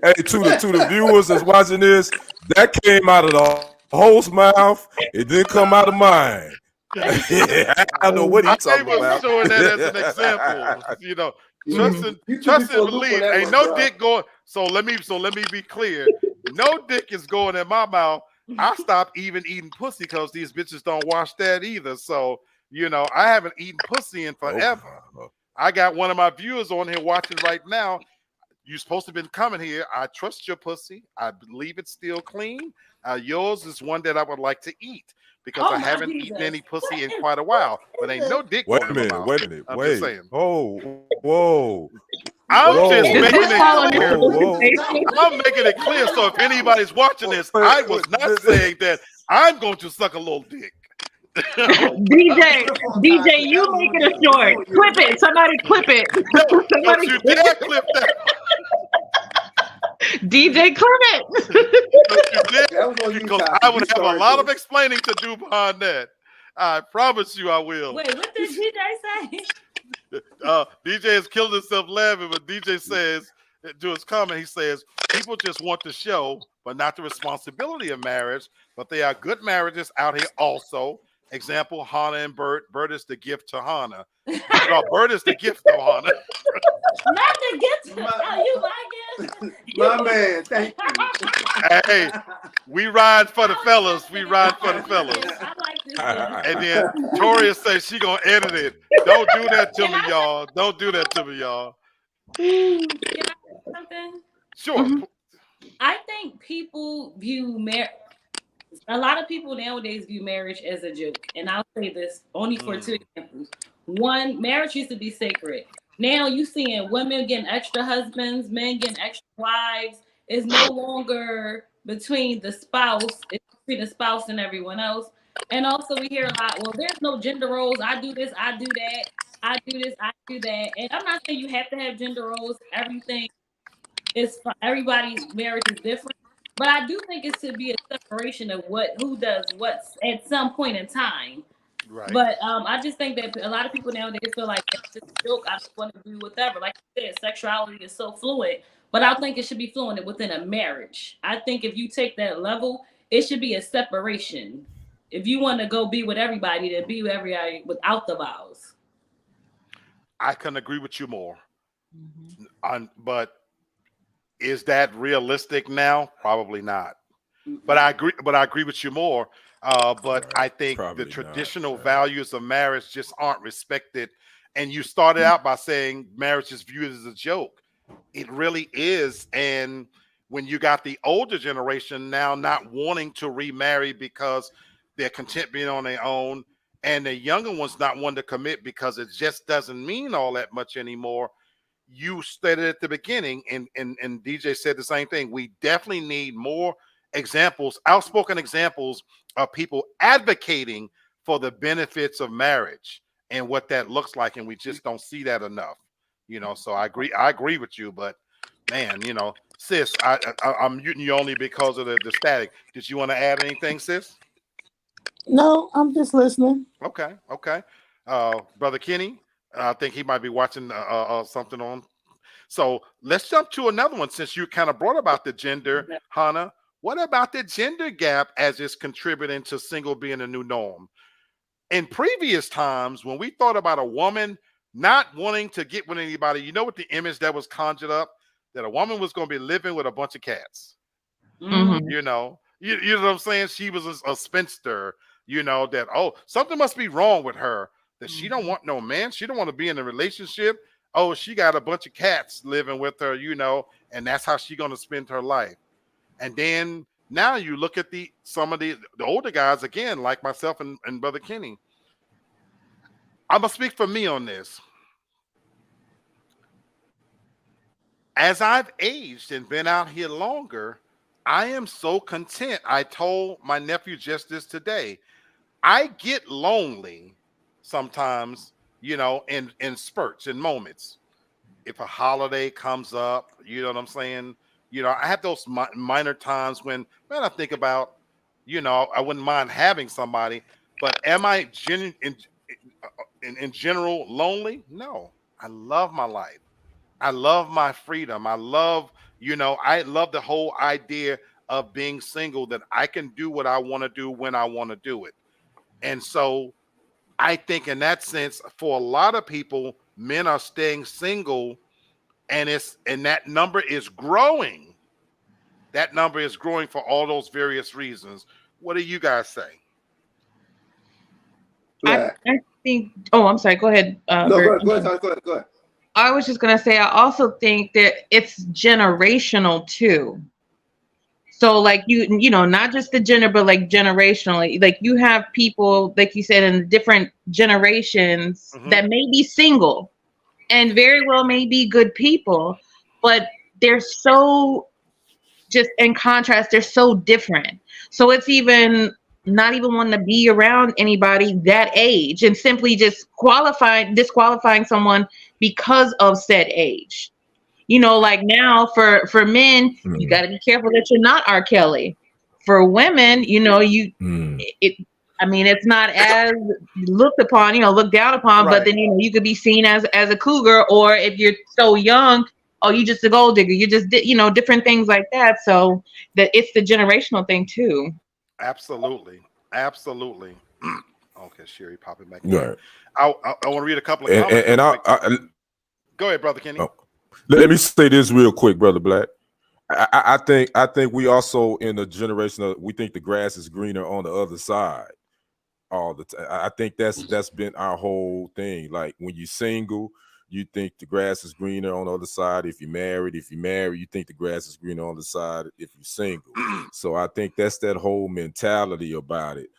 hey, to the viewers that's watching this, that came out of the host's mouth. It didn't come out of mine. I don't know what I he's talking was about. showing that as an example. Trust and You took me trust for a and loop on believe. that Ain't one, no bro. dick going. So let me be clear. No dick is going in my mouth. I stopped even eating pussy because these bitches don't wash that either. So I haven't eaten pussy in forever. I got one of my viewers on here watching right now. You're supposed to have been coming here. I trust your pussy. I believe it's still clean. Yours is one that I would like to eat because I haven't eaten any pussy in quite a while. But ain't no dick Wait going a in my minute, mouth. wait a minute, I'm just wait. saying. Oh, whoa. I'm just Does making this fall it under clear. solicitation? I'm making it clear. So if anybody's watching this, I was not saying that I'm going to suck a little dick. DJ, you make it a short. Clip it. Somebody clip it. Don't Somebody you clip dare it. clip that. DJ, clip it. Don't you dare, That was on you, because Tasha. I You would have a started lot of this. explaining to do behind that. I promise you I will. Wait, what did DJ say? DJ has killed himself laughing, but DJ says to his comment, he says, people just want the show, but not the responsibility of marriage. But there are good marriages out here also. Example, Hannah and Bert. Bert is the gift to Hannah. No, Bert is the gift to Hannah. Not the gift. Oh, you like it? My man, thank you. Hey, we ride for the fellas. We ride for the fellas. I like this. And then Toria says she gonna edit it. Don't do that to me, y'all. Don't do that to me, y'all. Can I say something? Sure. Mhm. I think people view a lot of people nowadays view marriage as a joke. And I'll say this only for two examples. One, marriage used to be sacred. Now you seeing women getting extra husbands, men getting extra wives. It's no longer between the spouse, it's between the spouse and everyone else. And also we hear a lot, well, there's no gender roles. I do this, I do that, I do this, I do that. And I'm not saying you have to have gender roles. Everything is for everybody's marriage is different. But I do think it should be a separation of who does what at some point in time. Right. But I just think that a lot of people nowadays feel like it's just a joke. I just want to do whatever. Like you said, sexuality is so fluid. But I think it should be fluid within a marriage. I think if you take that level, it should be a separation. If you want to go be with everybody, then be with everybody without the vows. I couldn't agree with you more. Mhm. But is that realistic now? Probably not. But I agree. But I agree with you more. But I think the Probably not. traditional values of marriage just aren't respected. And you started out by saying marriage is viewed as a joke. It really is. And when you got the older generation now not wanting to remarry because they're content being on their own, and the younger ones not wanting to commit because it just doesn't mean all that much anymore. You stated at the beginning, and DJ said the same thing. We definitely need more examples, outspoken examples of people advocating for the benefits of marriage and what that looks like, and we just don't see that enough. So I agree. I agree with you, but man, sis, I'm muting you only because of the static. Did you want to add anything, sis? No, I'm just listening. Okay, okay. Brother Kenny, I think he might be watching something on. So let's jump to another one since you kind of brought about the gender, Hannah. What about the gender gap as it's contributing to single being a new norm? In previous times, when we thought about a woman not wanting to get with anybody, you know what the image that was conjured up? That a woman was going to be living with a bunch of cats. Mhm. You know what I'm saying? She was a spinster, that, oh, something must be wrong with her, that she don't want no man. She don't want to be in a relationship. Oh, she got a bunch of cats living with her, and that's how she going to spend her life. And then now you look at some of the older guys again, like myself and Brother Kenny. I'm going to speak for me on this. As I've aged and been out here longer, I am so content. I told my nephew just this today. I get lonely sometimes, in spurts and moments. If a holiday comes up, you know what I'm saying? I have those minor times when, man, I think about, I wouldn't mind having somebody, but am I in general lonely? No. I love my life. I love my freedom. I love the whole idea of being single, that I can do what I want to do when I want to do it. And so I think in that sense, for a lot of people, men are staying single, and that number is growing. That number is growing for all those various reasons. What do you guys say? I think. Oh, I'm sorry. Go ahead, No, Bert. go ahead, go ahead. I was just gonna say. I also think that it's generational too. So like not just the gender, but like generationally, like you have people, like you said, in different generations that may be single and very well may be good people, but they're so, just in contrast, they're so different. So it's even not even wanting to be around anybody that age and simply just disqualifying someone because of said age. Like now for men, you got to be careful that you're not R. Kelly. For women, it. I mean, it's not as looked upon, looked down upon. But then you could be seen as a cougar, or if you're so young, oh, you just a gold digger. You just different things like that. So that it's the generational thing too. Absolutely, absolutely. Okay, Sherry, popping back in. Right. I want to read a couple of comments. And go ahead, Brother Kenny. Let me say this real quick, Brother Black. I think we also in the generation of, we think the grass is greener on the other side all the time. I think that's been our whole thing. Like when you're single, you think the grass is greener on the other side. If you're married, you think the grass is greener on the side if you're single. So I think that's that whole mentality about it.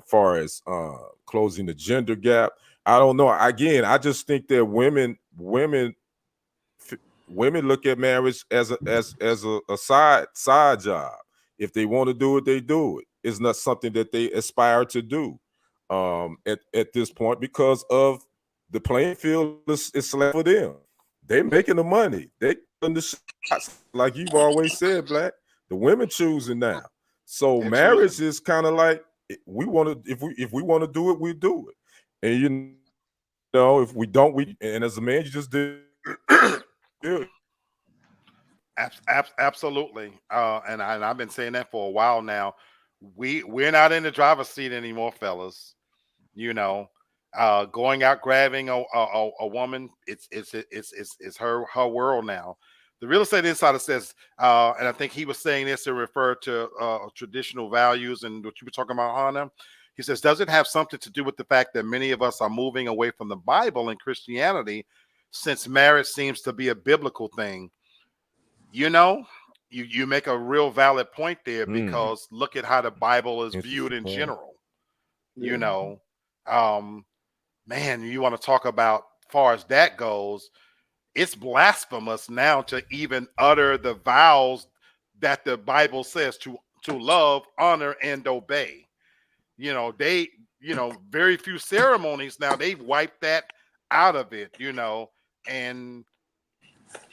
Far as closing the gender gap, I don't know. Again, I just think that women look at marriage as a side job. If they want to do it, they do it. It's not something that they aspire to do at this point, because of the playing field is flat for them. They making the money. They in the shots, like you've always said, Black. The women choosing now. So They're marriage choosing. is kind of like we want to if we want to do it, we do it. And you know, if we don't, we and as a man, you just do it. Absolutely. And I've been saying that for a while now. We're not in the driver's seat anymore, fellas. You know, going out grabbing a woman, it's her world now. The real estate insider says, and I think he was saying this to refer to traditional values and what you were talking about, Hannah. He says, does it have something to do with the fact that many of us are moving away from the Bible and Christianity since marriage seems to be a biblical thing? You know, you make a real valid point there because look at how the Bible is viewed in general. You know, man, you want to talk about far as that goes, it's blasphemous now to even utter the vows that the Bible says to love, honor, and obey. You know, very few ceremonies now, they've wiped that out of it, and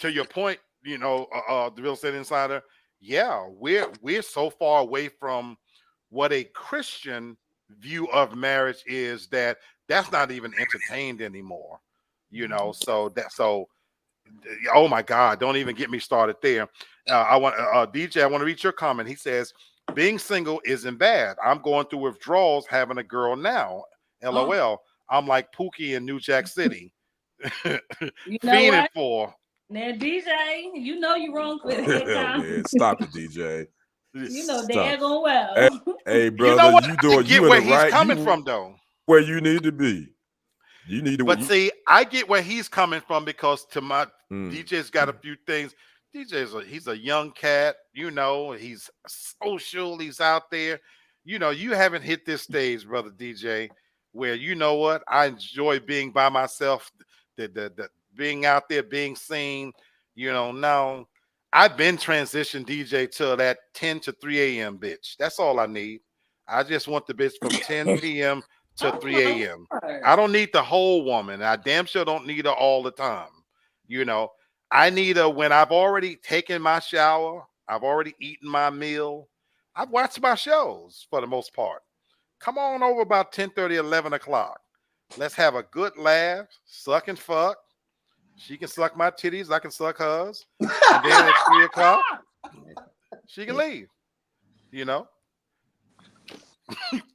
to your point, the real estate insider, yeah, we're so far away from what a Christian view of marriage is that's not even entertained anymore. So oh my God, don't even get me started there. I want DJ, I want to read your comment. He says, being single isn't bad. I'm going through withdrawals having a girl now. LOL. I'm like Pookie in New Jack City. You know Fiending what? for. Now, DJ, you know you're wrong for that. Hell yeah, stop it, DJ. You know Stop. daggone well. Hey, You brother, know what? you I doing get you in where the he's right coming you from, though. where you need to be. You need to. But see, I get where he's coming from because to my DJ's got a few things. He's a young cat, he's social, he's out there. You haven't hit this stage, brother DJ, where you know what? I enjoy being by myself, the being out there, being seen. Now I've been transitioned DJ to that 10 to 3 a.m. bitch. That's all I need. I just want the bitch from 10 p.m. to 3 a.m. I don't need the whole woman. I damn sure don't need her all the time. I need her when I've already taken my shower, I've already eaten my meal, I've watched my shows for the most part. Come on over about 10:30, 11 o'clock. Let's have a good laugh, suck and fuck. She can suck my titties, I can suck hers. And then at 3 o'clock, she can leave.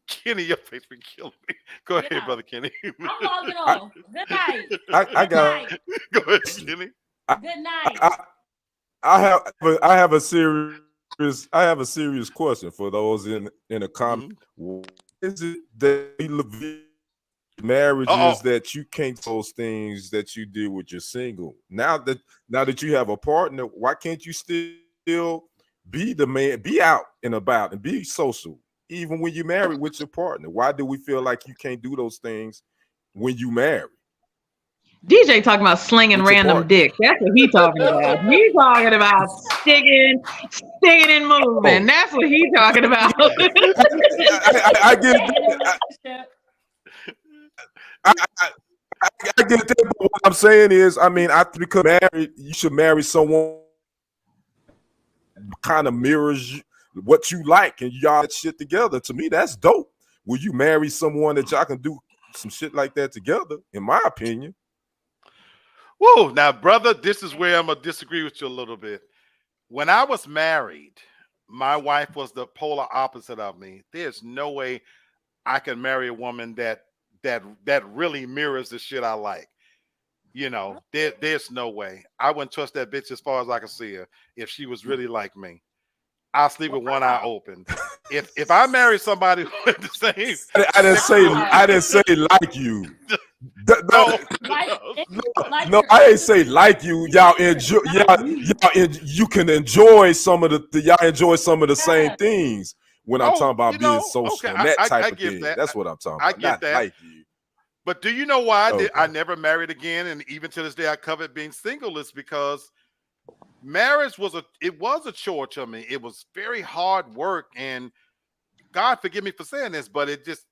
Kenny, your face been killing me. Go ahead, brother Kenny. I'm logging off. Good night. I got. Go ahead, Kenny. Good night. I have a serious question for those in the comment. What is it that marriages that you can't do those things that you did with your single? Now that you have a partner, why can't you still be the man, be out and about and be social? Even when you're married with your partner, why do we feel like you can't do those things when you marry? DJ talking about slinging random dick. That's what he talking about. He's talking about sticking and moving. That's what he's talking about. I get that. I get that, but what I'm saying is, after you become married, you should marry someone kind of mirrors what you like, and y'all that shit together. To me, that's dope. Will you marry someone that y'all can do some shit like that together? In my opinion. Whoa, now, brother, this is where I'm gonna disagree with you a little bit. When I was married, my wife was the polar opposite of me. There's no way I can marry a woman that really mirrors the shit I like. There's no way. I wouldn't trust that bitch as far as I can see her if she was really like me. I'll sleep with one eye open. If I marry somebody with the same, I didn't say like you. No, I didn't say like you. Y'all enjoy. You can enjoy some of the same things when I'm talking about being social and that type of thing. That's what I'm talking about. I get that. Like you. But do you know why I never married again? And even to this day, I covet being single. Is because marriage was a chore to me. It was very hard work, and God forgive me for saying this, but this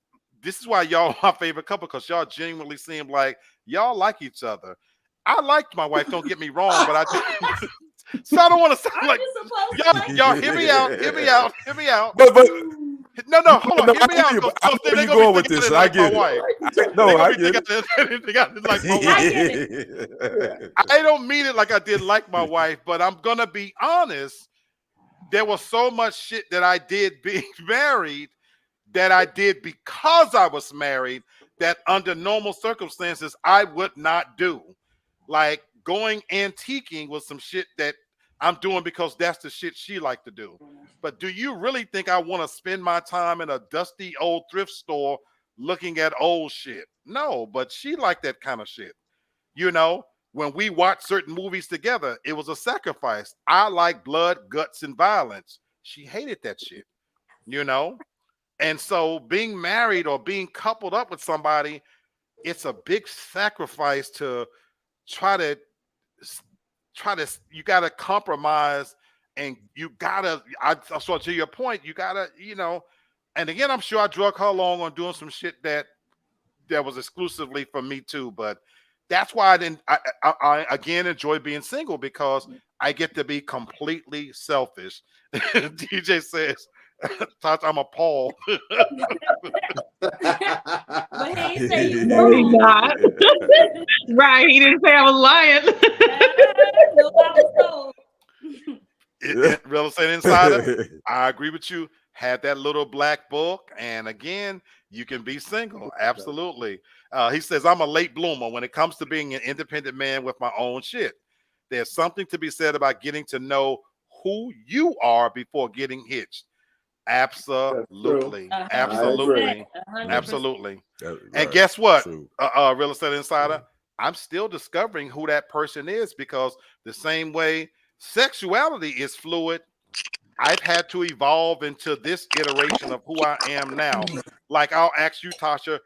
is why y'all are my favorite couple, because y'all genuinely seem like y'all like each other. I liked my wife, don't get me wrong, but So I don't want to sound Are like you supposed to like y'all. Hear me out. Hear me out. Hear me out. But No, hold on. no, Hear me out. I Because know they're you gonna going be with thinking this. they I like my get it. wife. like? They're No, gonna I be get thinking it. they got like my I wife. get it. I don't mean it like I did like my wife, but I'm gonna be honest. There was so much shit that I did being married that I did because I was married that under normal circumstances I would not do. Like going antiquing was some shit that I'm doing because that's the shit she liked to do. But do you really think I want to spend my time in a dusty old thrift store looking at old shit? No, but she liked that kind of shit. You know, when we watched certain movies together, it was a sacrifice. I like blood, guts, and violence. She hated that shit, you know? And so being married or being coupled up with somebody, it's a big sacrifice to try to you got to compromise and you got to, so to your point, you got to, and again, I'm sure I drug her along on doing some shit that was exclusively for me too, but that's why I again enjoy being single because I get to be completely selfish. DJ says, I'm appalled. But he ain't say you No, he's wrong. not. Right. He didn't say I was lying. No, I was told. Real estate insider, I agree with you. Had that little black book, and again, you can be single. Absolutely. He says, I'm a late bloomer when it comes to being an independent man with my own shit. There's something to be said about getting to know who you are before getting hitched. Absolutely. Absolutely. 100%. Absolutely. Right. And guess what? True. Real estate insider, I'm still discovering who that person is because the same way sexuality is fluid, I've had to evolve into this iteration of who I am now. Like I'll ask you, Tasha,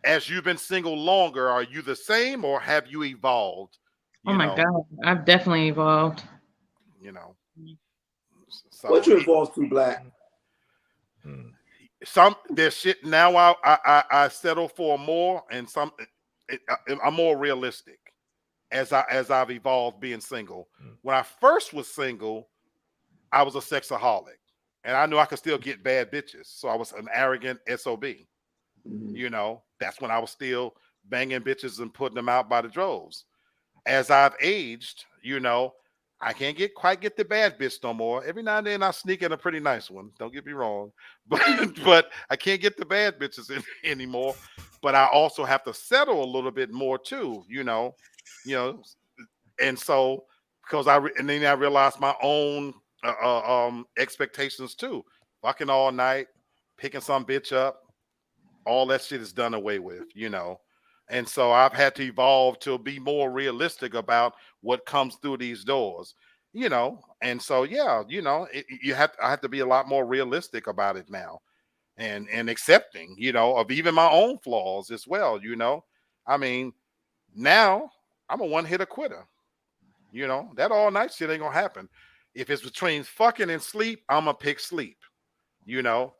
as you've been single longer, are you the same or have you evolved? Oh my God. I've definitely evolved. So What you evolved to, Black? Some there's shit now I settle for more, and some I'm more realistic as I've evolved being single. When I first was single, I was a sexaholic, and I knew I could still get bad bitches, so I was an arrogant SOB. That's when I was still banging bitches and putting them out by the droves. As I've aged, I can't quite get the bad bitch no more. Every now and then I sneak in a pretty nice one. Don't get me wrong, but I can't get the bad bitches anymore. But I also have to settle a little bit more too, and so because then I realized my own expectations too. Fucking all night, picking some bitch up, all that shit is done away with, And so I've had to evolve to be more realistic about what comes through these doors, And so, I have to be a lot more realistic about it now and accepting, of even my own flaws as well, I mean, now I'm a one-hitter quitter, that all night shit ain't gonna happen. If it's between fucking and sleep, I'm gonna pick sleep, and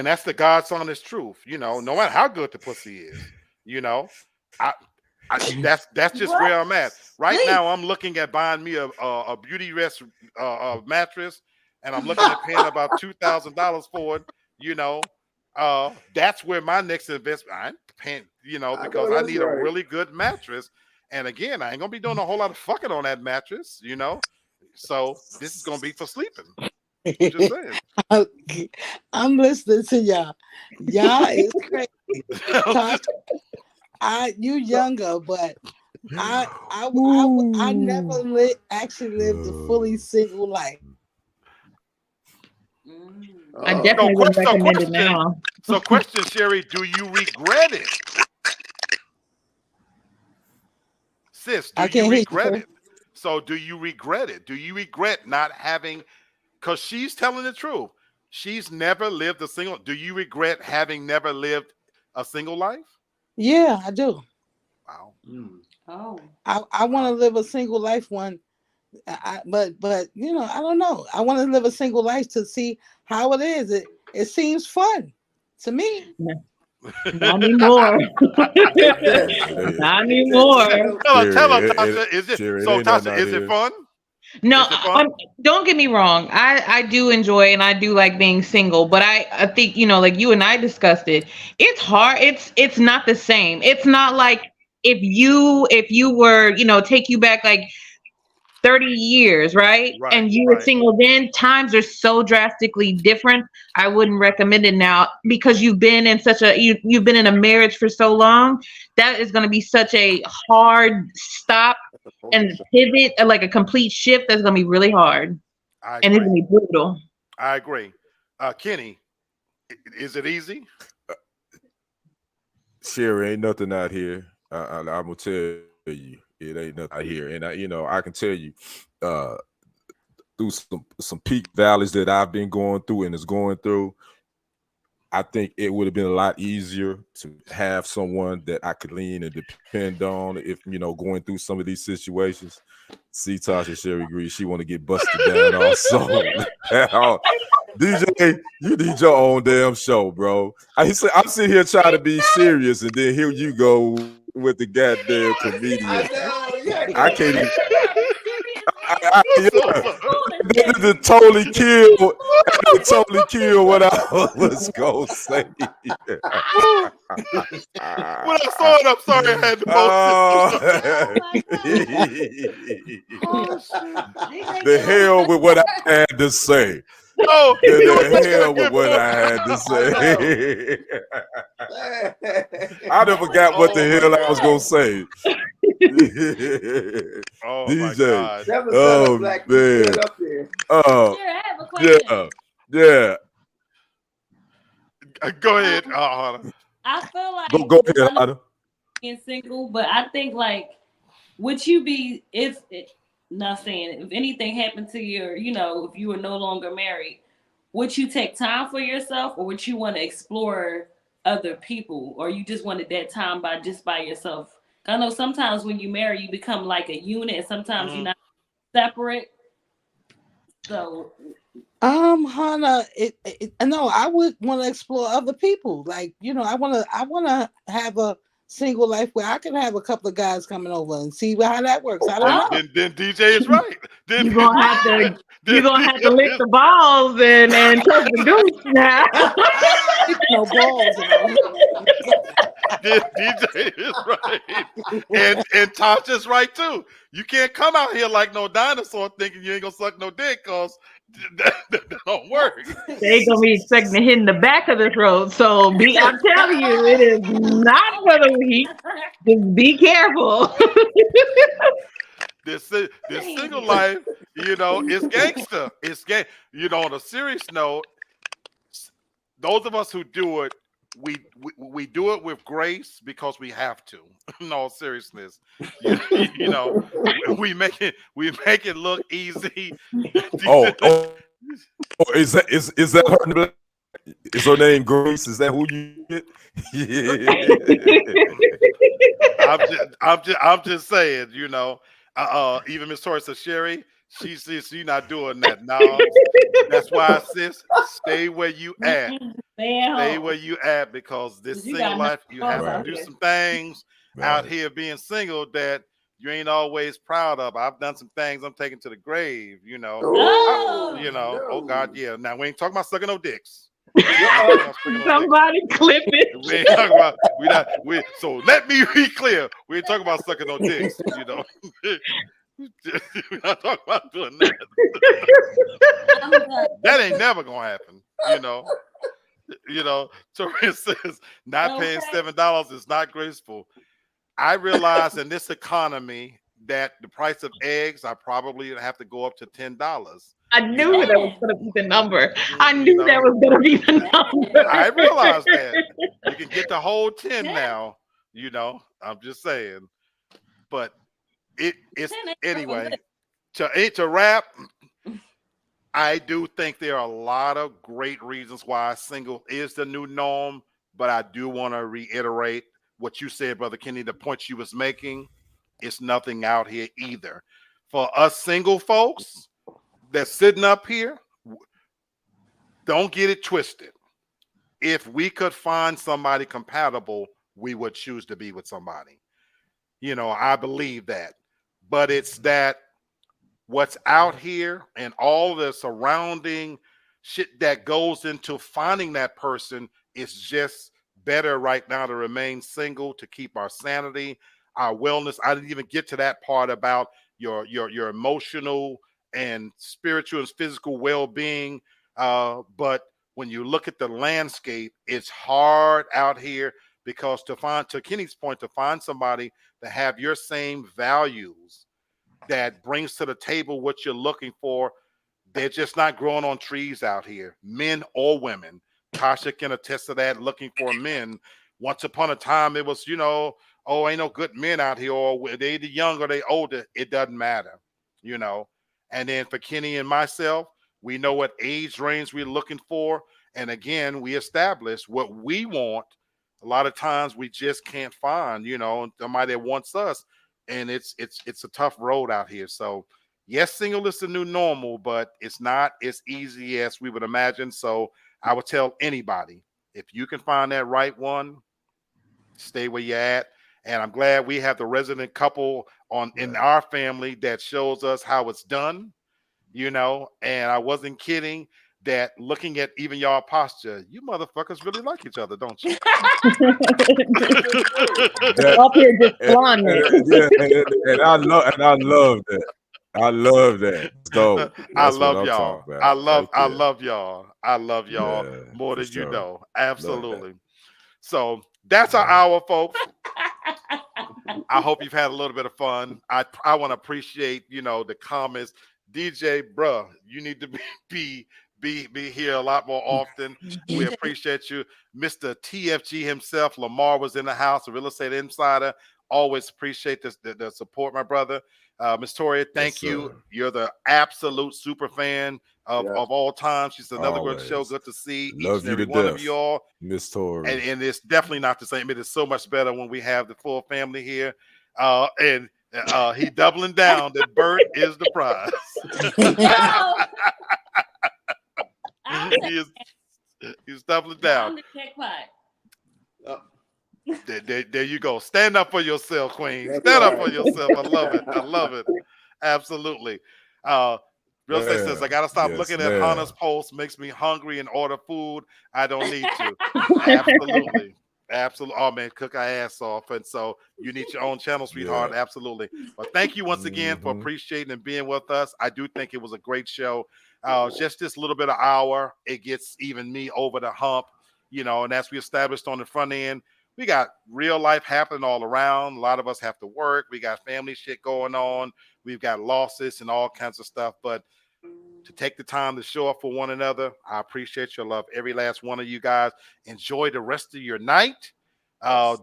that's the God's honest truth, no matter how good the pussy is, that's just where I'm at right now. I'm looking at buying me a beauty rest mattress, and I'm looking at paying about $2,000 for it. That's where my next investment. I'm paying, because I need a really good mattress. And again, I ain't gonna be doing a whole lot of fucking on that mattress, So this is gonna be for sleeping. I'm just saying. I'm listening to y'all. Y'all is crazy. You younger, but I never actually lived a fully single life. I definitely would recommend it now. So question, Sherry, do you regret it? Sis, do you regret it? So do you regret it? Do you regret not having, because she's telling the truth. She's never lived a single. Do you regret having never lived a single life? Yeah, I do. Wow. Oh. I want to live a single life one. But I don't know. I want to live a single life to see how it is. It seems fun to me. Not anymore. Not anymore. Tell her, Tasha, is it so? Tasha, is it fun? No, Is it fun? don't get me wrong. I do enjoy and I do like being single, but I think, like you and I discussed it. It's hard. It's not the same. It's not like if you were, take you back like 30 years, right? Right, And you were right. single then, times are so drastically different. I wouldn't recommend it now because you've been in a marriage for so long. That is going to be such a hard stop and pivot, like a complete shift. That's going to be really hard I and it's agree. going to be brutal. I agree. Kenny, is it easy? Sherry, ain't nothing out here. I'm gonna tell you, it ain't nothing out here, and I can tell you, uh, through some peak valleys that I've been going through and is going through. I think it would have been a lot easier to have someone that I could lean and depend on if going through some of these situations. See, Tasha Sherry agrees she want to get busted down also. DJ, you need your own damn show, bro. I'm sitting here trying to be serious, and then here you go with the goddamn comedian. I can't even. It totally killed what I was gonna say. When I saw it, I'm sorry I had to post it. The hell with what I had to say. No, The hell with what I had to say. I never forgot what the hell I was gonna say. Oh DJ. my God. Oh man. Oh Sure, I have a question. yeah. Go ahead, Hannah. I feel like Go ahead, Hannah. being single, but I think like would you be not saying if anything happened to your, if you were no longer married, would you take time for yourself or would you want to explore other people or you just wanted that time by yourself? I know sometimes when you marry, you become like a unit and sometimes you're not separate. So Hannah, no, I would want to explore other people. Like, I want to have a single life where I can have a couple of guys coming over and see how that works. I don't know. Then DJ is right. Then You're gonna have to lick the balls and touch the goose now. No balls. DJ is right. And Tasha's right too. You can't come out here like no dinosaur thinking you ain't gonna suck no dick because that don't work. They gonna be expecting to hit in the back of the throat. So I'm telling you, it is not for the weak. Just be careful. This single life, is gangster. It's gang. On a serious note, those of us who do it, we do it with grace because we have to. In all seriousness, we make it look easy. Is that her? Is her name Grace? Is that who you get? I'm just saying, even Miss Tori says, Sherry, she's not doing that. No, that's why, sis, stay where you at. Stay where you at because this single life, you have to do some things out here being single that you ain't always proud of. I've done some things I'm taking to the grave, Oh God, yeah. Now we ain't talking about sucking no dicks. Somebody clip it. We ain't talking about so let me be clear. We ain't talking about sucking no dicks, We're not talking about doing that. That ain't never gonna happen, Torres says not paying $7 is not graceful. I realize in this economy that the price of eggs, I probably have to go up to $10. I knew that was going to be the number. I knew that was going to be the number. I realized that. You can get the whole 10 now, I'm just saying. But it's anyway. To wrap, I do think there are a lot of great reasons why single is the new norm, but I do want to reiterate what you said, Brother Kenny, the point you was making. It's nothing out here either. For us single folks that's sitting up here, don't get it twisted. If we could find somebody compatible, we would choose to be with somebody. I believe that. But it's that what's out here and all the surrounding shit that goes into finding that person, is just better right now to remain single, to keep our sanity, our wellness. I didn't even get to that part about your emotional and spiritual and physical well-being. But when you look at the landscape, it's hard out here, because to find, to Kenny's point, to find somebody to have your same values, that brings to the table what you're looking for, they're just not growing on trees out here, men or women. Tasha can attest to that. Looking for men. Once upon a time, it was, oh, ain't no good men out here, or they the young or they older. It doesn't matter, you know. And then for Kenny and myself, we know what age range we're looking for. And again, we establish what we want. A lot of times we just can't find, somebody that wants us. And it's a tough road out here. So yes, single is the new normal, but it's not as easy as we would imagine. So I would tell anybody, if you can find that right one, stay where you're at. And I'm glad we have the resident couple in our family that shows us how it's done, and I wasn't kidding, that looking at even y'all posture, you motherfuckers really like each other, don't you? Up here just flying it. And I love that. I love that. So I that's what love I'm y'all. talking about. I love y'all. I love y'all more than you sure. know. Absolutely. So that's our hour, folks. I hope you've had a little bit of fun. I want to appreciate, the comments. DJ, bruh, you need to be here a lot more often. We appreciate you. Mr. TFG himself, Lamar, was in the house, a real estate insider. Always appreciate the support, my brother. Miss Toria, thank you. You're the absolute super fan of all time. She's another good show. Good to see Love each and you every to one death, of you all. Miss Toria. And it's definitely not the same. It is so much better when we have the full family here. And he doubling down that Bert is the prize. He's doubling down. There you go. Stand up for yourself, Queen. Stand up for yourself. I love it. I love it. Absolutely. Real estate says, I gotta stop looking at Hannah's post. Makes me hungry and order food. I don't need to. Absolutely. Absolutely. Oh man, cook our ass off. And so you need your own channel, sweetheart. Absolutely. But thank you once again for appreciating and being with us. I do think it was a great show. Just this little bit of hour, it gets even me over the hump, and as we established on the front end, we got real life happening all around. A lot of us have to work. We got family shit going on. We've got losses and all kinds of stuff. But to take the time to show up for one another, I appreciate your love. Every last one of you guys. Enjoy the rest of your night.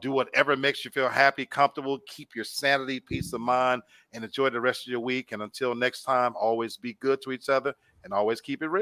Do whatever makes you feel happy, comfortable. Keep your sanity, peace of mind, and enjoy the rest of your week. And until next time, always be good to each other and always keep it real.